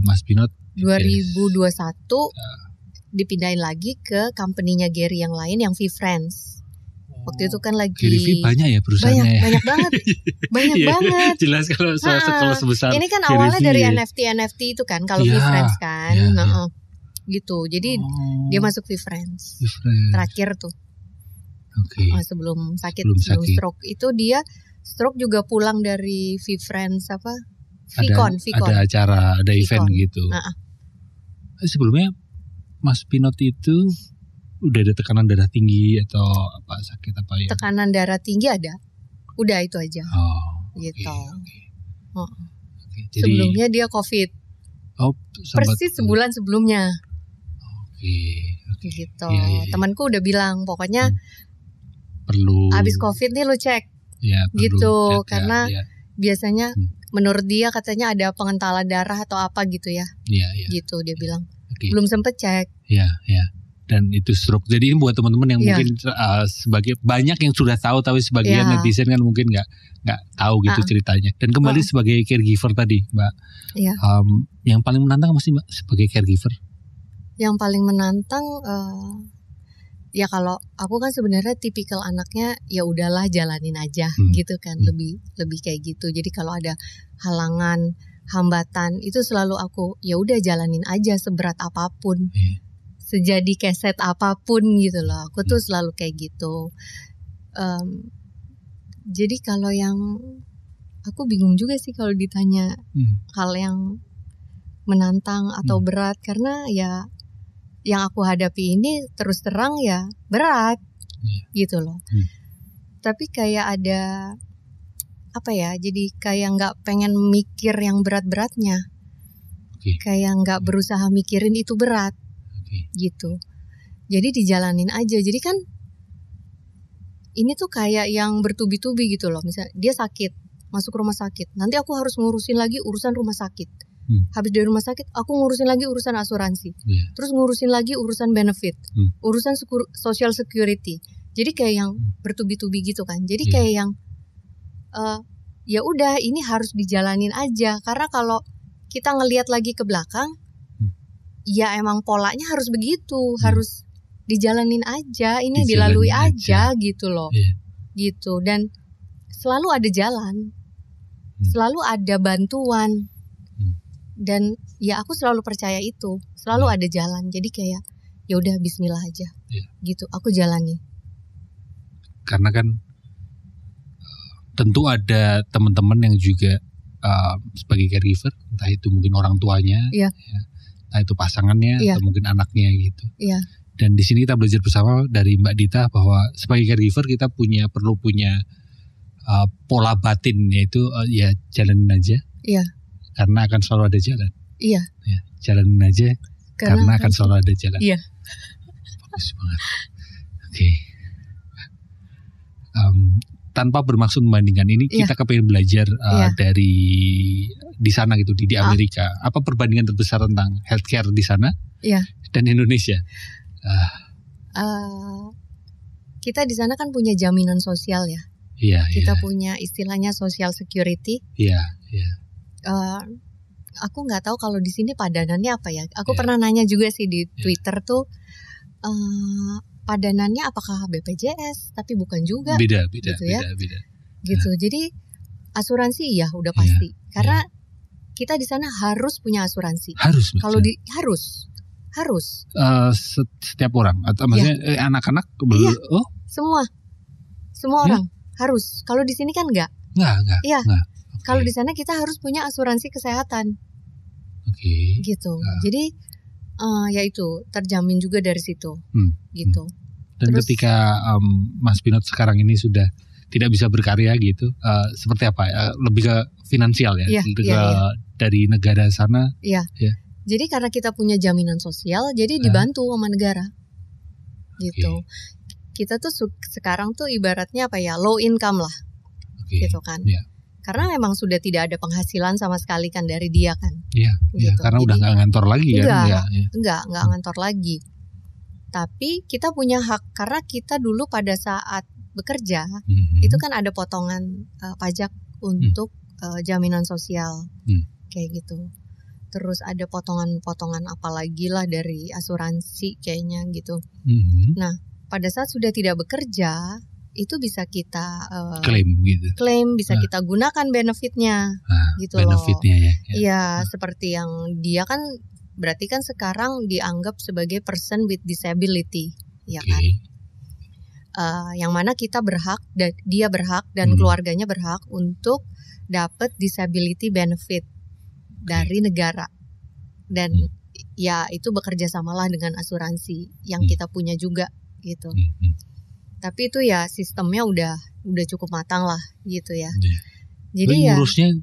Mas Pinot 2021 dipindahin lagi ke company-nya Gary yang lain yang VeeFriends. Waktu itu kan lagi Gary V banyak ya perusahaannya. Banyak banget. Banget. Jelas kalau sebesar. Ini kan awalnya dari NFT itu kan, kalau VeeFriends kan. Gitu. Jadi dia masuk VeeFriends. Terakhir tuh. Sebelum stroke itu dia stroke juga pulang dari VeeFriends VCon. Ada acara, ada event gitu. Sebelumnya Mas Pinot itu udah ada tekanan darah tinggi atau sakit apa ya? Tekanan darah tinggi ada. Udah itu aja. Gitu. Jadi, sebelumnya dia COVID. Persis sebulan sebelumnya. Gitu. Ya. Temanku udah bilang pokoknya perlu habis COVID nih lu cek. Ya, gitu karena biasanya menurut dia katanya ada pengentalan darah atau apa gitu ya. Iya. Gitu dia bilang. Belum sempet cek. Iya. Dan itu stroke. Jadi ini buat teman-teman yang mungkin sebagai banyak yang sudah tahu, tapi sebagian netizen kan mungkin nggak tahu gitu ceritanya. Dan kembali sebagai caregiver tadi, Mbak. Yang paling menantang masih Mbak sebagai caregiver? Yang paling menantang ya kalau aku kan sebenarnya tipikal anaknya ya udahlah jalanin aja gitu kan, lebih kayak gitu. Jadi kalau ada halangan, hambatan itu selalu aku ya udah jalanin aja seberat apapun. Sejadi keset apapun gitu loh, aku tuh selalu kayak gitu. Jadi kalau yang aku bingung juga sih kalau ditanya hal yang menantang atau berat, karena ya yang aku hadapi ini terus terang ya berat gitu loh. Tapi kayak ada jadi kayak nggak pengen mikir yang berat-beratnya, kayak nggak berusaha mikirin itu berat. Gitu. Jadi dijalanin aja. Jadi kan ini tuh kayak yang bertubi-tubi gitu loh. Misalnya dia sakit, masuk rumah sakit. Nanti aku harus ngurusin lagi urusan rumah sakit. Habis dari rumah sakit, aku ngurusin lagi urusan asuransi. Terus ngurusin lagi urusan benefit. Urusan social security. Jadi kayak yang bertubi-tubi gitu kan. Jadi kayak yang ya udah ini harus dijalanin aja, karena kalau kita ngelihat lagi ke belakang, ya emang polanya harus begitu, harus dijalanin aja, ini dilalui aja gitu loh, gitu. Dan selalu ada jalan, selalu ada bantuan, dan ya aku selalu percaya itu, selalu ada jalan. Jadi kayak ya udah Bismillah aja, gitu. Aku jalani. Karena kan tentu ada teman-teman yang juga sebagai caregiver, entah itu mungkin orang tuanya, entah itu pasangannya, atau mungkin anaknya gitu. Dan di sini kita belajar bersama dari Mbak Dita bahwa sebagai caregiver kita perlu punya pola batin, yaitu ya jalanin aja, karena akan selalu ada jalan. Jalanin aja karena akan selalu ada jalan. Bagus banget. Oke. Tanpa bermaksud membandingkan ini, kita kepengen belajar dari di sana gitu, di Amerika. Apa perbandingan terbesar tentang healthcare di sana dan Indonesia? Kita di sana kan punya jaminan sosial ya. Kita punya istilahnya social security. Aku nggak tahu kalau di sini padanannya apa ya. Aku pernah nanya juga sih di Twitter tuh. Padanannya apakah BPJS, tapi bukan juga. Beda. Gitu. Jadi asuransi ya udah pasti. Karena kita di sana harus punya asuransi. Kalau harus. Setiap orang atau maksudnya anak-anak semua orang harus. Kalau di sini kan enggak. Iya. Kalau di sana kita harus punya asuransi kesehatan. Gitu. Jadi ya itu terjamin juga dari situ, gitu. Dan terus, ketika Mas Pinot sekarang ini sudah tidak bisa berkarya gitu, seperti apa? Lebih ke finansial ya, dari negara sana. Jadi karena kita punya jaminan sosial, jadi dibantu sama negara, gitu. Kita tuh sekarang tuh ibaratnya apa ya, low income lah, gitu kan. Karena memang sudah tidak ada penghasilan sama sekali kan dari dia kan. Gitu. Karena udah nggak ngantor lagi kan? Nggak ngantor lagi. Tapi kita punya hak, karena kita dulu pada saat bekerja itu kan ada potongan pajak untuk jaminan sosial, kayak gitu. Terus ada potongan apa lagi lah dari asuransi kayaknya gitu. Nah pada saat sudah tidak bekerja, itu bisa kita klaim, bisa kita gunakan benefitnya, gitu benefitnya loh. Iya, seperti yang dia kan berarti kan sekarang dianggap sebagai person with disability, ya kan? Yang mana kita berhak, dia berhak dan keluarganya berhak untuk dapat disability benefit dari negara, dan ya itu bekerja samalah dengan asuransi yang kita punya juga, gitu. Tapi itu ya sistemnya udah cukup matang lah gitu ya. Jadi ngurusnya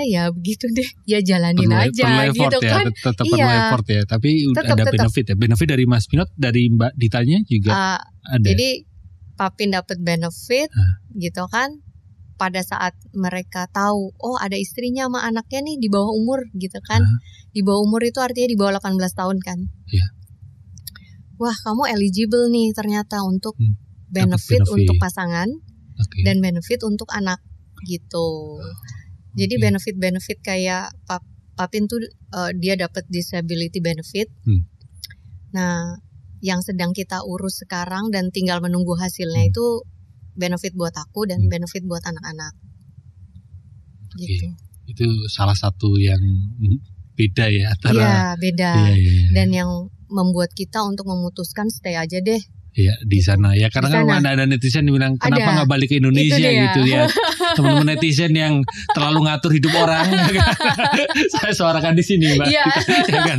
ya begitu deh. Ya jalanin aja gitu kan. Tetap perlu effort ya. Tapi ada benefit ya. Benefit dari Mas Pinot, dari Mbak Ditanya juga ada. Jadi Papin dapat benefit gitu kan. Pada saat mereka tahu, oh ada istrinya sama anaknya nih di bawah umur gitu kan. Di bawah umur itu artinya di bawah 18 tahun kan. Wah kamu eligible nih ternyata untuk benefit untuk pasangan dan benefit untuk anak gitu. Jadi benefit kayak Papin tuh dia dapat disability benefit. Nah yang sedang kita urus sekarang dan tinggal menunggu hasilnya itu benefit buat aku dan benefit buat anak-anak. Gitu. Itu salah satu yang beda ya. Beda. Dan yang membuat kita untuk memutuskan stay aja deh. Di sana ya, karena kan ada netizen yang bilang kenapa nggak balik ke Indonesia gitu ya. Teman-teman netizen yang terlalu ngatur hidup orang. Saya suarakan di sini Mbak. Ya kan.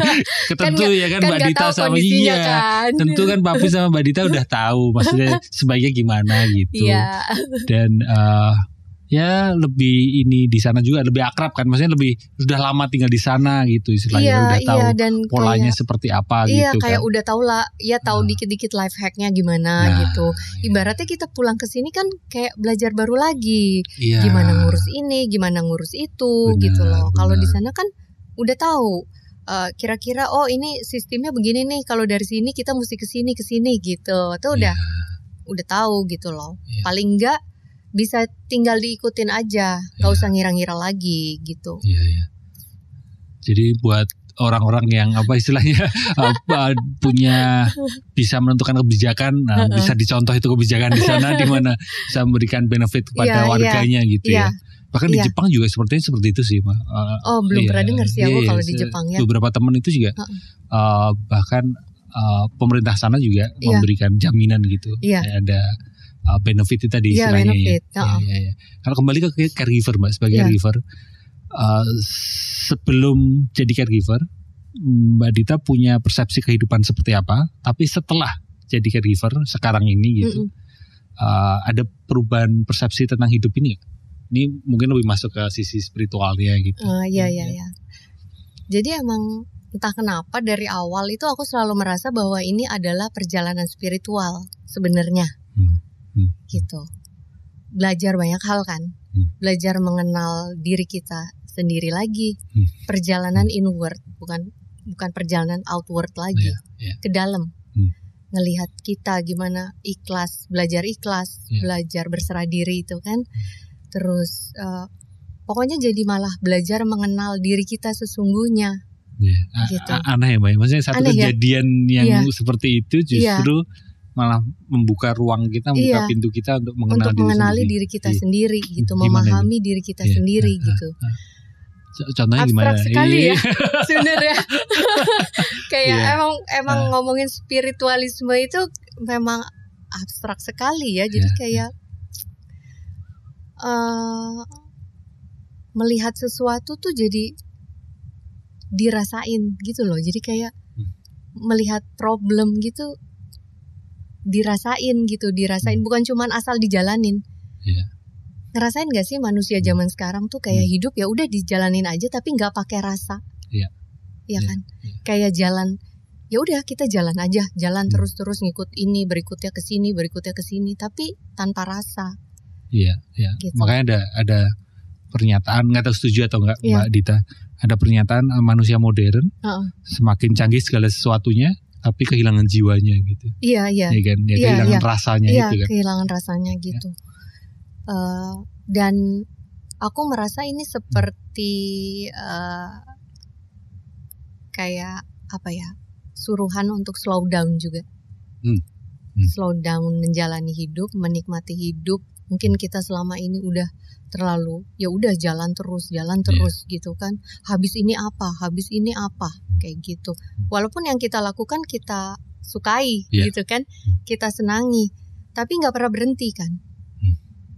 Tentu ya kan Mbak Dita sama kan. Tentu kan Papi sama Mbak Dita udah tahu maksudnya sebaiknya gimana gitu. Dan ya lebih ini di sana juga lebih akrab kan, maksudnya lebih sudah lama tinggal di sana gitu istilahnya, udah tahu dan polanya kayak, seperti apa gitu kayak kan. Udah tahu lah, ya tahu dikit-dikit life hacknya gimana gitu. Ibaratnya kita pulang ke sini kan kayak belajar baru lagi, gimana ngurus ini, gimana ngurus itu, gitu loh. Kalau di sana kan udah tahu. Kira-kira oh ini sistemnya begini nih, kalau dari sini kita mesti ke sini gitu. Itu udah tahu gitu loh. Paling enggak bisa tinggal diikutin aja, nggak usah ngira-ngira lagi gitu. Iya. Jadi buat orang-orang yang apa istilahnya punya bisa menentukan kebijakan, bisa dicontoh itu kebijakan di sana di mana bisa memberikan benefit kepada warganya gitu ya. Bahkan di Jepang juga seperti itu sih, Mbak. Belum pernah dengar sih aku kalau di Jepang ya. Beberapa teman itu juga bahkan pemerintah sana juga memberikan jaminan gitu. Ada benefit itu tadi istilahnya ya. Kalau kembali ke caregiver, Mbak, sebagai caregiver, sebelum jadi caregiver, Mbak Dita punya persepsi kehidupan seperti apa? Tapi setelah jadi caregiver sekarang ini gitu, ada perubahan persepsi tentang hidup ini? Ini mungkin lebih masuk ke sisi spiritualnya gitu. Iya. Jadi emang entah kenapa dari awal itu aku selalu merasa bahwa ini adalah perjalanan spiritual sebenarnya, gitu. Belajar banyak hal kan, belajar mengenal diri kita sendiri lagi, perjalanan inward, bukan perjalanan outward lagi, ke dalam, ngelihat kita gimana ikhlas, belajar berserah diri itu kan. Terus pokoknya jadi malah belajar mengenal diri kita sesungguhnya. Gitu. Aneh ya, Mbak. Maksudnya satu kejadian yang seperti itu justru malah membuka ruang kita, membuka pintu kita untuk mengenali diri kita sendiri gitu, memahami diri kita sendiri gitu. Contohnya gimana? Abstrak sekali ya sebenarnya. Kayak emang ngomongin spiritualisme itu memang abstrak sekali ya. Jadi kayak melihat sesuatu tuh jadi dirasain gitu loh. Jadi kayak melihat problem gitu dirasain bukan cuman asal dijalanin. Ngerasain gak sih manusia zaman sekarang tuh kayak hidup ya udah dijalanin aja tapi nggak pakai rasa. Iya kan? Kayak jalan ya udah kita jalan aja, jalan terus ngikut ini, berikutnya ke sini tapi tanpa rasa. Iya. Gitu. Makanya ada pernyataan, nggak tahu setuju atau enggak, Mbak Dita. Ada pernyataan manusia modern semakin canggih segala sesuatunya, tapi kehilangan jiwanya gitu. Iya. Kan? Kehilangan rasanya itu kan. Kehilangan rasanya gitu. Dan aku merasa ini seperti kayak apa ya? Suruhan untuk slow down juga. Slow down menjalani hidup, menikmati hidup. Mungkin kita selama ini udah terlalu ya udah jalan terus gitu kan. Habis ini apa kayak gitu. Walaupun yang kita lakukan kita sukai gitu kan, kita senangi, tapi nggak pernah berhenti kan,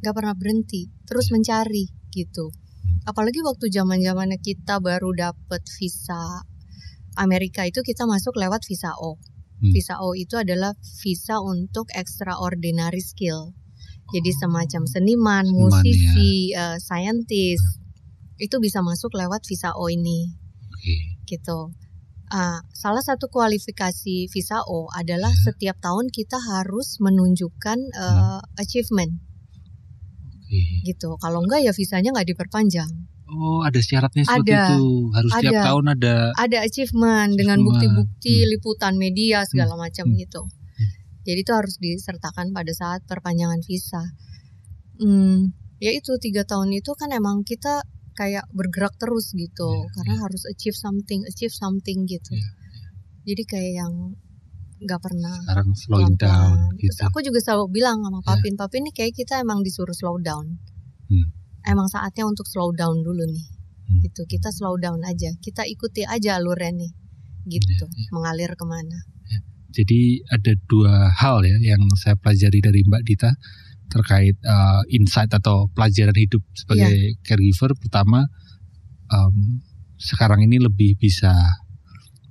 nggak pernah berhenti, terus mencari gitu. Apalagi waktu zaman-zamannya kita baru dapet visa Amerika itu kita masuk lewat visa O. Visa O itu adalah visa untuk extraordinary skill. Jadi semacam seniman, musisi, saintis itu bisa masuk lewat visa O ini, gitu. Salah satu kualifikasi visa O adalah setiap tahun kita harus menunjukkan achievement, gitu. Kalau enggak ya visanya nggak diperpanjang. Oh, ada syaratnya seperti itu. Harus tiap tahun ada achievement dengan bukti-bukti liputan media segala macam gitu. Jadi itu harus disertakan pada saat perpanjangan visa. Ya itu 3 tahun itu kan emang kita kayak bergerak terus gitu, karena harus achieve something gitu. Jadi kayak yang nggak pernah sekarang slowing down. Gitu. Terus aku juga selalu bilang sama Papin ini kayak kita emang disuruh slow down. Emang saatnya untuk slow down dulu nih. Gitu, kita slow down aja, kita ikuti aja alurnya nih, gitu, mengalir kemana. Jadi ada 2 hal ya yang saya pelajari dari Mbak Dita terkait insight atau pelajaran hidup sebagai caregiver. Pertama, sekarang ini lebih bisa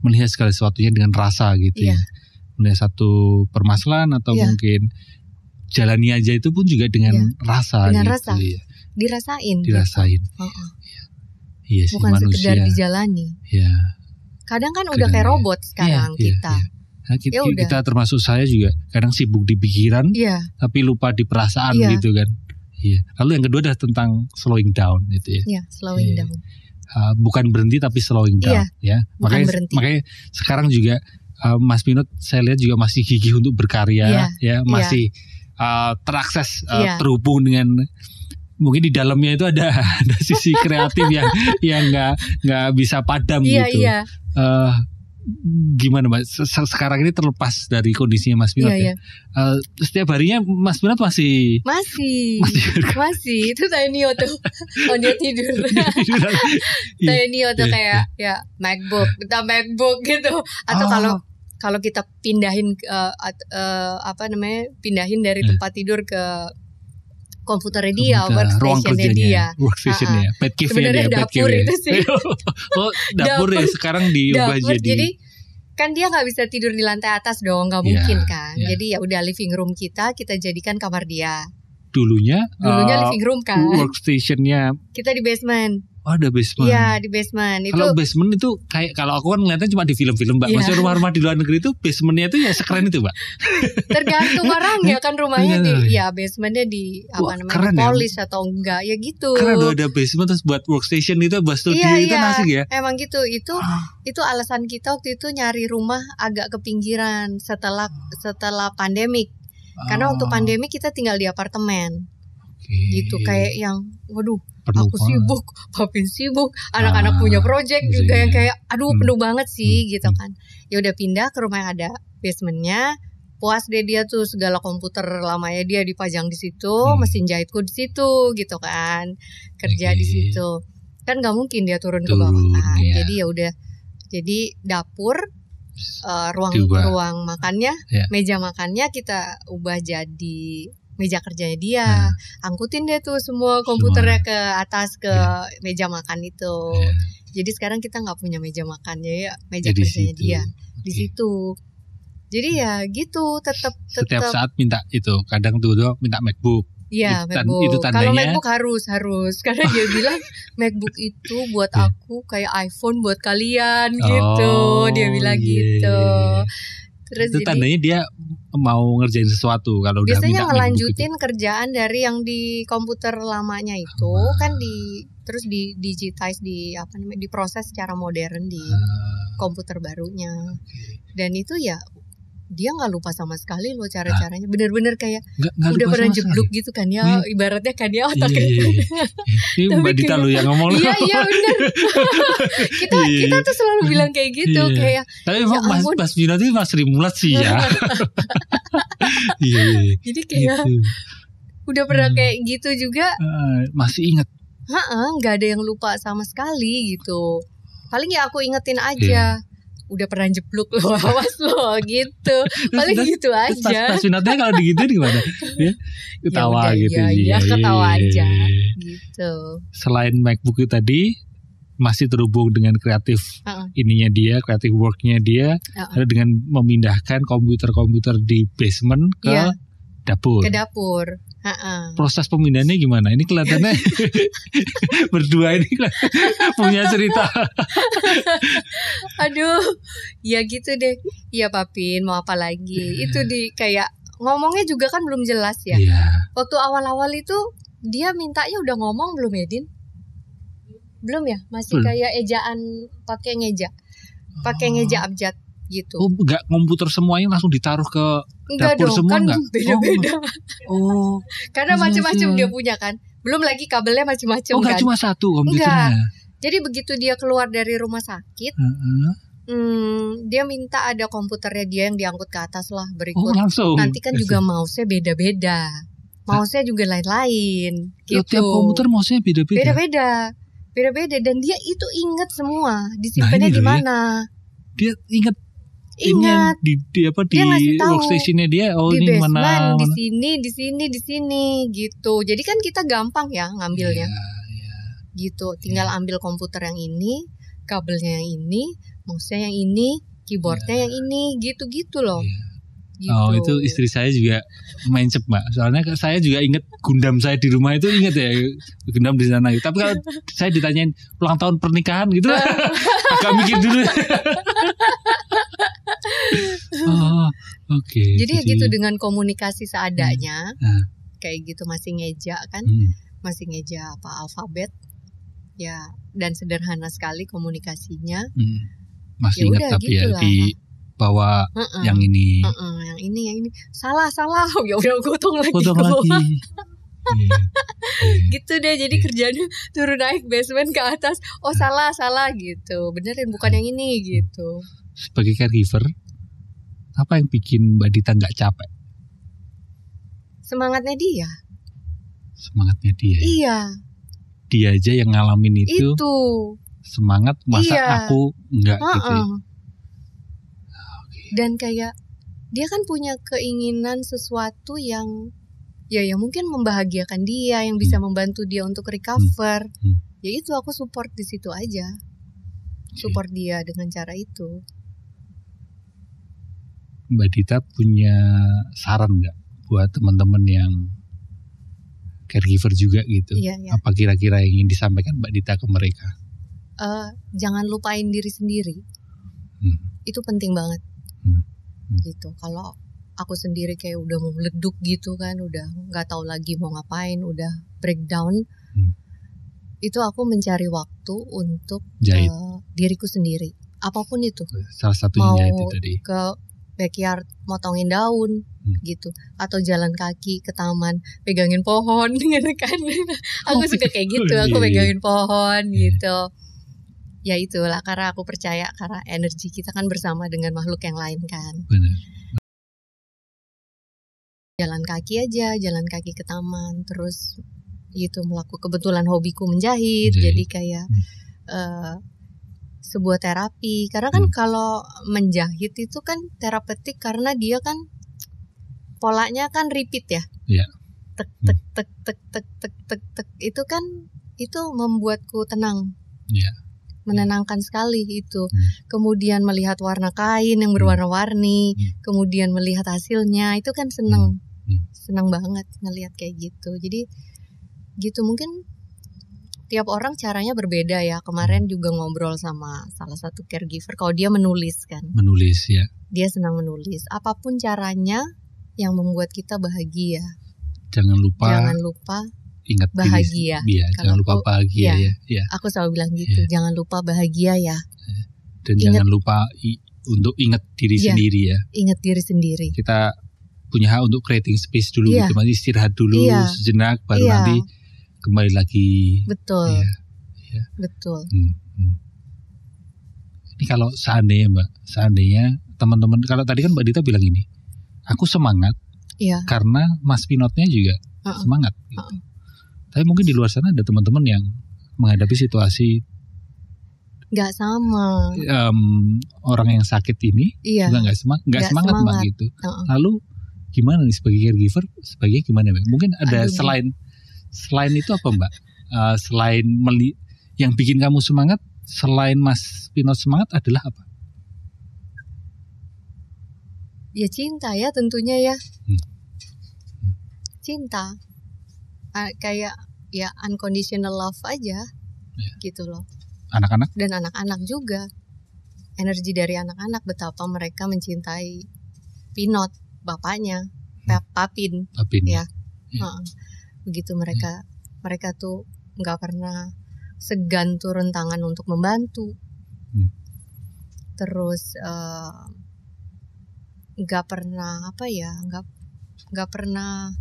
melihat segala sesuatunya dengan rasa gitu ya. Melihat satu permasalahan atau mungkin jalani aja itu pun juga dengan rasa. Dengan gitu, rasa, dirasain. Gitu. Iya sih, bukan manusia. Sekedar dijalani. Kadang kan udah kayak robot sekarang kita. Nah, kita termasuk saya juga kadang sibuk di pikiran, tapi lupa di perasaan gitu kan. Lalu yang kedua adalah tentang slowing down gitu ya. Slowing down. Bukan berhenti tapi slowing down ya. Makanya sekarang juga Mas Pinot saya lihat juga masih gigih untuk berkarya masih terakses, terhubung dengan, mungkin di dalamnya itu ada sisi kreatif yang nggak bisa padam gitu. Gimana Mbak? Sekarang ini terlepas dari kondisinya Mas Pinot ya. Setiap harinya Mas Pinot masih itu Tainio tuh. Oh dia tidur. Tainio tuh kayak ya MacBook gitu. Atau kalau kita pindahin pindahin dari tempat tidur ke komputernya dia, workstationnya dia. Workstationnya, sebenarnya dapur itu sih. Dapur ya sekarang diubah jadi. Jadi kan dia nggak bisa tidur di lantai atas dong, nggak mungkin kan. Jadi ya udah living room kita jadikan kamar dia. Dulunya living room kan. Workstationnya kita di basement. Oh ada basement. Iya di basement. Kalau basement itu kayak, kalau aku kan ngeliatnya cuma di film-film Mbak. Maksudnya rumah-rumah di luar negeri itu basementnya itu ya sekeren itu Mbak. Tergantung orangnya kan rumahnya basementnya di polis atau enggak ya gitu. Karena ada basement terus buat workstation itu, buat studio itu asik ya. Emang gitu. Itu alasan kita waktu itu nyari rumah agak ke pinggiran setelah pandemik. Karena waktu pandemik kita tinggal di apartemen. Gitu kayak yang waduh aku sibuk, Papin sibuk, anak-anak punya project juga yang kayak penuh banget sih gitu kan. Ya udah pindah ke rumah yang ada basementnya. Puas deh dia tuh, segala komputer lamanya dia dipajang di situ, mesin jahitku di situ gitu kan. Kerja di situ. Kan enggak mungkin dia turun ke bawah kan. Jadi ya udah. Jadi dapur, ruang makannya, meja makannya kita ubah jadi meja kerjanya dia. Angkutin deh tuh semua komputernya ke atas ke meja makan itu. Jadi sekarang kita nggak punya meja makannya ya, meja kerjanya dia di situ. Jadi ya gitu, tetap setiap saat minta itu, kadang tuh minta MacBook. Iya, MacBook. Itu tandanya, kalau MacBook harus karena dia bilang MacBook itu buat aku kayak iPhone buat kalian gitu. Dia bilang gitu. Terus itu tandanya dia mau ngerjain sesuatu kalau udah minta. Biasanya ngelanjutin kerjaan dari yang di komputer lamanya itu kan terus di digitize, diproses secara modern di komputer barunya. Dan itu ya dia nggak lupa sama sekali loh cara-caranya, bener-bener kayak gak udah pernah jeblok gitu kan ya, ibaratnya kan ya otaknya. Ini Mbak Dita lo yang ngomong. Iya bener. kita tuh selalu bilang kayak gitu kayak. Tapi emang Mas Bina tuh Mas Rimulat sih ya. Jadi kayak udah pernah kayak gitu juga. Masih ingat? Nggak ada yang lupa sama sekali gitu. Paling ya aku ingetin aja. Udah pernah jeblok lo, awas lo gitu. Paling gitu aja. Pas Pinotnya kalau digituin gimana? Ketawa gitu. Iya, ketawa aja gitu. Selain MacBook itu tadi masih terhubung dengan kreatif ininya dia, kreatif worknya dia, dengan memindahkan komputer-komputer di basement ke dapur. Ke dapur. Proses pemindahannya gimana? Ini kelihatannya berdua ini punya cerita. Aduh, ya gitu deh. Iya Papin, mau apa lagi? Itu kayak ngomongnya juga kan belum jelas ya. Waktu awal-awal itu dia mintanya udah ngomong belum ya Din? Belum ya? Masih kayak ejaan pakai ngeja abjad gitu. Oh, enggak komputer semuanya langsung ditaruh ke dapur dong, semua kan enggak? Beda-beda. Karena macam-macam dia punya kan. Belum lagi kabelnya macam-macam kan. Enggak cuma satu komputernya. Enggak. Jadi begitu dia keluar dari rumah sakit, dia minta ada komputernya dia yang diangkut ke atas lah berikut. Langsung. Nanti kan juga mouse-nya beda-beda. Mouse-nya juga lain-lain gitu. Tiap komputer mouse-nya beda-beda. Beda-beda dan dia itu ingat semua disimpannya di mana. Dia ingat di workstation-nya dia. Di ini basement, mana? Di sini gitu. Jadi kan kita gampang ya ngambilnya. Gitu. Tinggal ambil komputer yang ini, kabelnya yang ini, mouse-nya yang ini, keyboardnya yang ini, gitu-gitu loh. Gitu. Oh, itu istri saya juga main cep Mbak. Soalnya saya juga ingat Gundam saya di rumah itu, ingat ya Gundam di sana. Tapi kalau saya ditanyain ulang tahun pernikahan gitu agak mikir dulu. Jadi ya gitu, dengan komunikasi seadanya. Kayak gitu, masih ngeja kan. Masih ngeja alfabet. Ya, dan sederhana sekali komunikasinya. Masih ingat tapi gitu ya bawa yang ini. Yang ini. Salah. Ya udah potong lagi. Gitu deh, jadi kerjanya turun naik basement ke atas. Oh salah gitu. Benerin bukan yang ini gitu. Sebagai caregiver, apa yang bikin Mbak Dita nggak capek? Semangatnya dia. Iya. Dia aja yang ngalamin itu. Semangat, masa aku enggak gitu. Dan kayak dia kan punya keinginan sesuatu yang ya mungkin membahagiakan dia, yang bisa membantu dia untuk recover. Ya itu aku support di situ aja. Support dia dengan cara itu. Mbak Dita punya saran nggak buat teman-teman yang caregiver juga gitu? Iya. Apa kira-kira yang ingin disampaikan Mbak Dita ke mereka? Jangan lupain diri sendiri. Itu penting banget. Gitu. Kalau aku sendiri kayak udah mau meleduk gitu kan, udah nggak tahu lagi mau ngapain, udah breakdown. Itu aku mencari waktu untuk diriku sendiri. Apapun itu. Salah satunya mau jahit itu tadi. Ke backyard motongin daun gitu, atau jalan kaki ke taman pegangin pohon gitu kan. Aku suka kayak gitu, aku pegangin pohon gitu. Ya itulah, karena aku percaya karena energi kita kan bersama dengan makhluk yang lain kan. Benar. Jalan kaki ke taman, terus gitu melakukan, kebetulan hobiku menjahit. Jadi kayak sebuah terapi, karena kan kalau menjahit itu kan terapeutik karena dia kan polanya kan repeat ya. Iya. Tek itu kan, itu membuatku tenang. Iya. Menenangkan sekali itu. Kemudian melihat warna kain yang berwarna-warni, kemudian melihat hasilnya, itu kan senang banget ngelihat kayak gitu. Jadi gitu, mungkin tiap orang caranya berbeda ya. Kemarin juga ngobrol sama salah satu caregiver, kalau dia menulis kan. Menulis ya. Dia senang menulis. Apapun caranya yang membuat kita bahagia. Jangan lupa ingat bahagia. Jangan lupa bahagia ya. Aku selalu bilang gitu, jangan lupa bahagia ya. Dan jangan lupa untuk ingat diri sendiri ya. Ingat diri sendiri. Kita punya hak untuk creating space dulu gitu, masih istirahat dulu sejenak, baru nanti kembali lagi. Betul. Ya. Betul. Ini kalau seandainya teman-teman, kalau tadi kan Mbak Dita bilang ini, aku semangat karena Mas Pinotnya juga semangat. Gitu. Tapi mungkin di luar sana ada teman-teman yang menghadapi situasi nggak sama. Orang yang sakit ini juga nggak semangat Mbak gitu. Lalu gimana nih sebagai caregiver? Sebagai gimana Mbak? Mungkin ada selain itu apa Mbak? Selain yang bikin kamu semangat, selain Mas Pinot semangat adalah apa? Ya cinta ya tentunya ya. Cinta. Kayak ya unconditional love aja gitu loh. Anak-anak? Dan anak-anak juga. Energi dari anak-anak, betapa mereka mencintai Pinot, bapaknya, Papin ya. Begitu mereka tuh nggak pernah segan turun tangan untuk membantu. Terus nggak pernah nggak pernah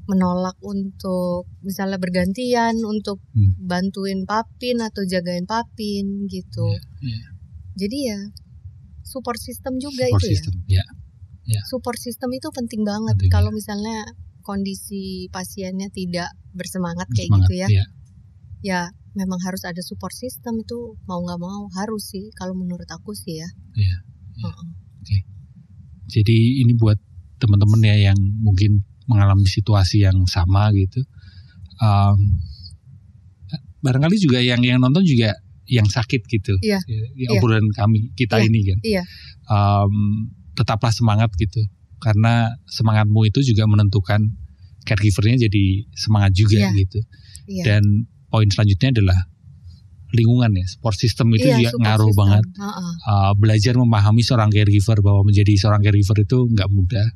menolak untuk misalnya bergantian untuk bantuin Papin atau jagain Papin gitu. Jadi ya support system juga ya. Support system itu penting banget. Kalau misalnya kondisi pasiennya tidak bersemangat kayak gitu ya. Ya memang harus ada support system, itu mau nggak mau harus sih kalau menurut aku sih ya. Oke. Jadi ini buat teman-teman ya yang mungkin mengalami situasi yang sama gitu. Barangkali juga yang nonton juga yang sakit gitu. Obrolan kita ini kan. Tetaplah semangat gitu. Karena semangatmu itu juga menentukan caregivernya jadi semangat juga gitu. Dan poin selanjutnya adalah lingkungan ya. Support system itu juga ngaruh banget. Belajar memahami seorang caregiver, bahwa menjadi seorang caregiver itu nggak mudah.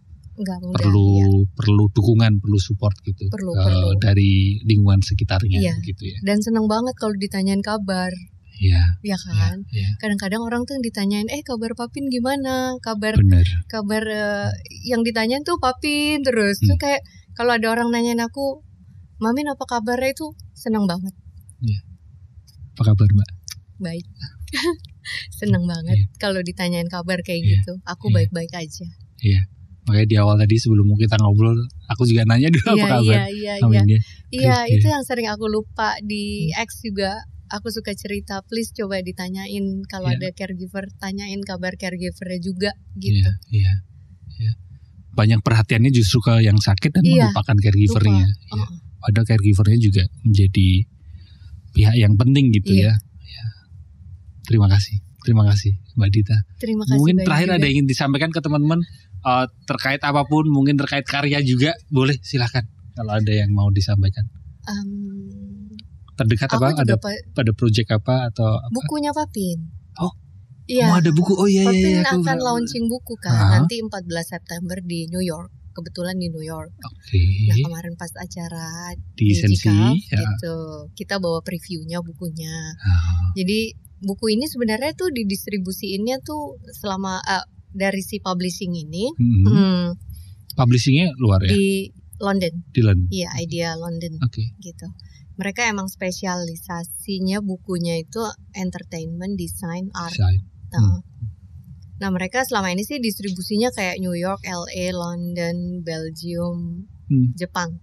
Perlu dukungan, perlu support gitu. Perlu. Dari lingkungan sekitarnya gitu ya. Dan senang banget kalau ditanyain kabar. Ya kan. Kadang-kadang orang tuh ditanyain, kabar Papin gimana? Kabar yang ditanyain tuh Papin terus. Tuh kayak kalau ada orang nanyain aku, Mamin apa kabarnya, itu seneng banget. Apa kabar Mbak? Baik. Seneng banget kalau ditanyain kabar kayak gitu. Aku baik-baik aja. Makanya di awal tadi sebelum kita ngobrol, aku juga nanya dulu apa kabar. Iya, itu yang sering aku lupa. Di X juga aku suka cerita, please coba ditanyain kalau ada caregiver, tanyain kabar caregivernya juga gitu. Iya. Banyak perhatiannya justru ke yang sakit dan melupakan caregivernya. Padahal caregivernya juga menjadi pihak yang penting gitu ya. Terima kasih Mbak Dita. Terima kasih. Mungkin terakhir ada yang ingin disampaikan ke teman-teman terkait apapun, mungkin terkait karya juga, boleh silakan kalau ada yang mau disampaikan. Terdekat apa? Ada proyek apa atau apa? Bukunya Papin. Ada buku. Papin akan launching buku kan nanti 14 September di New York. Kebetulan di New York. Nah kemarin pas acara di Cikap gitu, kita bawa previewnya bukunya. Jadi buku ini sebenarnya tuh didistribusiinnya tuh selama dari si publishing ini. Publishingnya luar ya? Di London. Iya, Idea London. Gitu. Mereka emang spesialisasinya bukunya itu entertainment, design, art. Nah mereka selama ini sih distribusinya kayak New York, LA, London, Belgium, Jepang.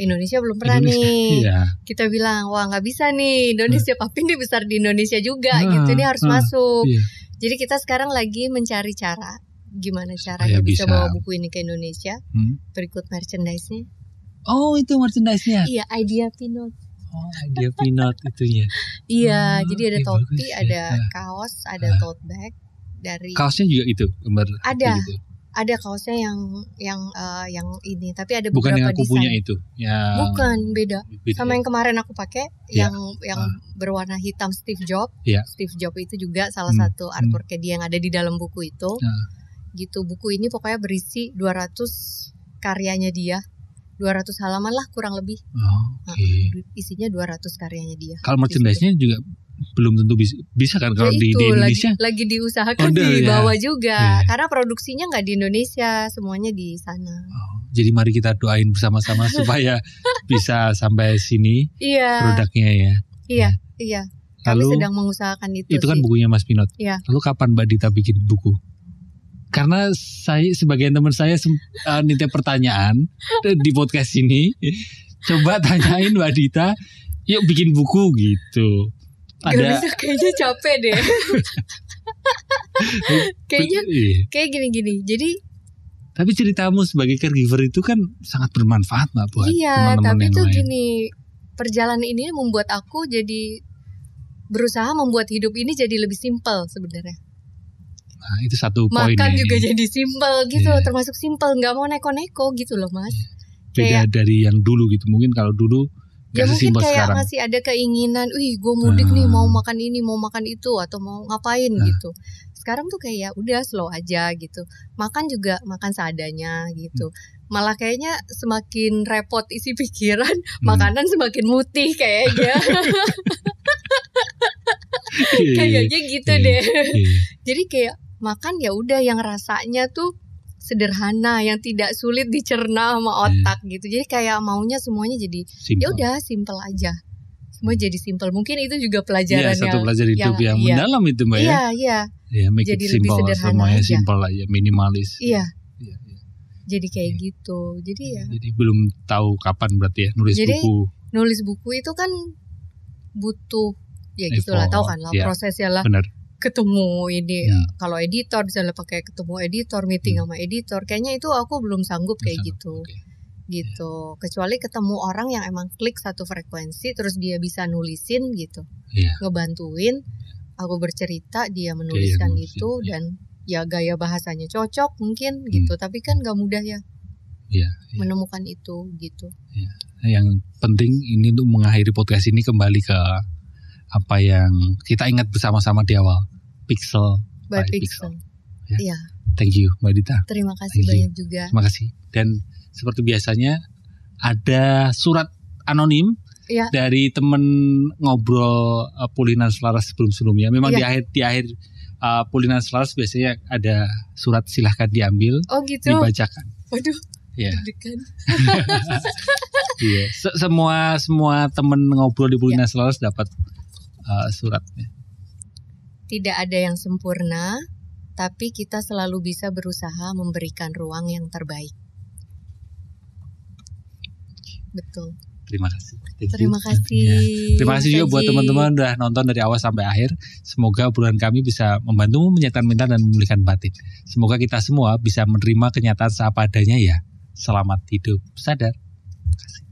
Indonesia belum pernah nih. Kita bilang, wah nggak bisa nih, Indonesia Papin dia besar di Indonesia juga gitu, ini harus masuk. Jadi kita sekarang lagi mencari cara, gimana caranya bisa bawa buku ini ke Indonesia. Berikut merchandise-nya. Oh itu merchandise-nya? Iya, Idea Peanut. Oh Idea Peanut itunya. Iya, jadi ada topi, ada kaos, ada tote bag. Kaosnya juga itu gambar. Ada kaosnya yang ini, tapi ada bukan beberapa yang aku desain. punya itu. Bukan, beda. Sama yang kemarin aku pakai yang berwarna hitam Steve Jobs. Steve Jobs itu juga salah satu artworknya dia yang ada di dalam buku itu. Gitu, buku ini pokoknya berisi 200 karyanya dia. 200 halaman lah kurang lebih. Isinya 200 karyanya dia. Kalau merchandise-nya juga belum tentu bisa kan kalau di Indonesia lagi diusahakan dibawa juga karena produksinya nggak di Indonesia, semuanya di sana. Jadi mari kita doain bersama-sama supaya bisa sampai sini produknya ya. Iya. Kami sedang mengusahakan itu. Itu kan bukunya Mas Pinot. Lalu kapan Mbak Dita bikin buku? Karena saya sebagian teman saya nitip pertanyaan di podcast ini, coba tanyain Mbak Dita, yuk bikin buku gitu. Gak bisa, kayaknya capek deh. Kayak gini-gini. Jadi tapi ceritamu sebagai caregiver itu kan sangat bermanfaat Mbak buat teman-teman yang lain. Iya, tapi itu gini, perjalanan ini membuat aku jadi berusaha membuat hidup ini jadi lebih simpel sebenarnya. Nah, itu satu poin. Makan juga jadi simpel gitu, termasuk simpel, nggak mau neko-neko gitu loh Mas. Beda dari yang dulu gitu. Mungkin kalau dulu mungkin kayak sekarang masih ada keinginan, gue mudik nih, mau makan ini, mau makan itu, atau mau ngapain gitu. Sekarang tuh kayak udah slow aja gitu. Makan juga makan seadanya gitu. Malah kayaknya semakin repot isi pikiran, makanan semakin mutih kayaknya. Kayaknya gitu deh. Jadi kayak makan ya udah yang rasanya tuh sederhana, yang tidak sulit dicerna sama otak gitu. Jadi kayak maunya semuanya jadi ya udah simple aja. Semua jadi simple. Mungkin itu juga pelajaran satu pelajaran hidup yang mendalam itu Mbak ya. Iya, make jadi it simple, lebih sederhana semuanya aja. simple aja, minimalis. Iya. Jadi kayak gitu. Jadi Jadi belum tahu kapan berarti ya nulis buku. Nulis buku itu kan butuh gitulah, tahu kan lah prosesnya lah. Benar. Ketemu ini kalau editor misalnya pakai ketemu editor, meeting sama editor, kayaknya itu aku belum sanggup kayak gitu. Gitu. Kecuali ketemu orang yang emang klik satu frekuensi terus dia bisa nulisin gitu. Ngebantuin aku bercerita, dia menuliskan itu dan ya gaya bahasanya cocok mungkin gitu. Tapi kan gak mudah ya. Menemukan itu gitu. Yang penting ini untuk mengakhiri podcast ini kembali ke apa yang kita ingat bersama-sama di awal, Pixel by Pixel. Iya. Thank you Mbak Dita. Terima kasih banyak juga. Terima kasih. Dan seperti biasanya ada surat anonim dari temen ngobrol Pulinan Selaras sebelumnya. Memang di akhir Pulinan Selaras biasanya ada surat silahkan diambil, dibacakan. Waduh. Iya. Iya. Semua temen ngobrol di Pulinan Selaras dapat suratnya. Tidak ada yang sempurna, tapi kita selalu bisa berusaha memberikan ruang yang terbaik. Betul. Terima kasih. Terima kasih. Ya. Terima kasih juga buat teman-teman udah nonton dari awal sampai akhir. Semoga obrolan kami bisa membantumu menyatakan mental dan memulihkan batin. Semoga kita semua bisa menerima kenyataan seapa adanya ya. Selamat hidup sadar. Terima kasih.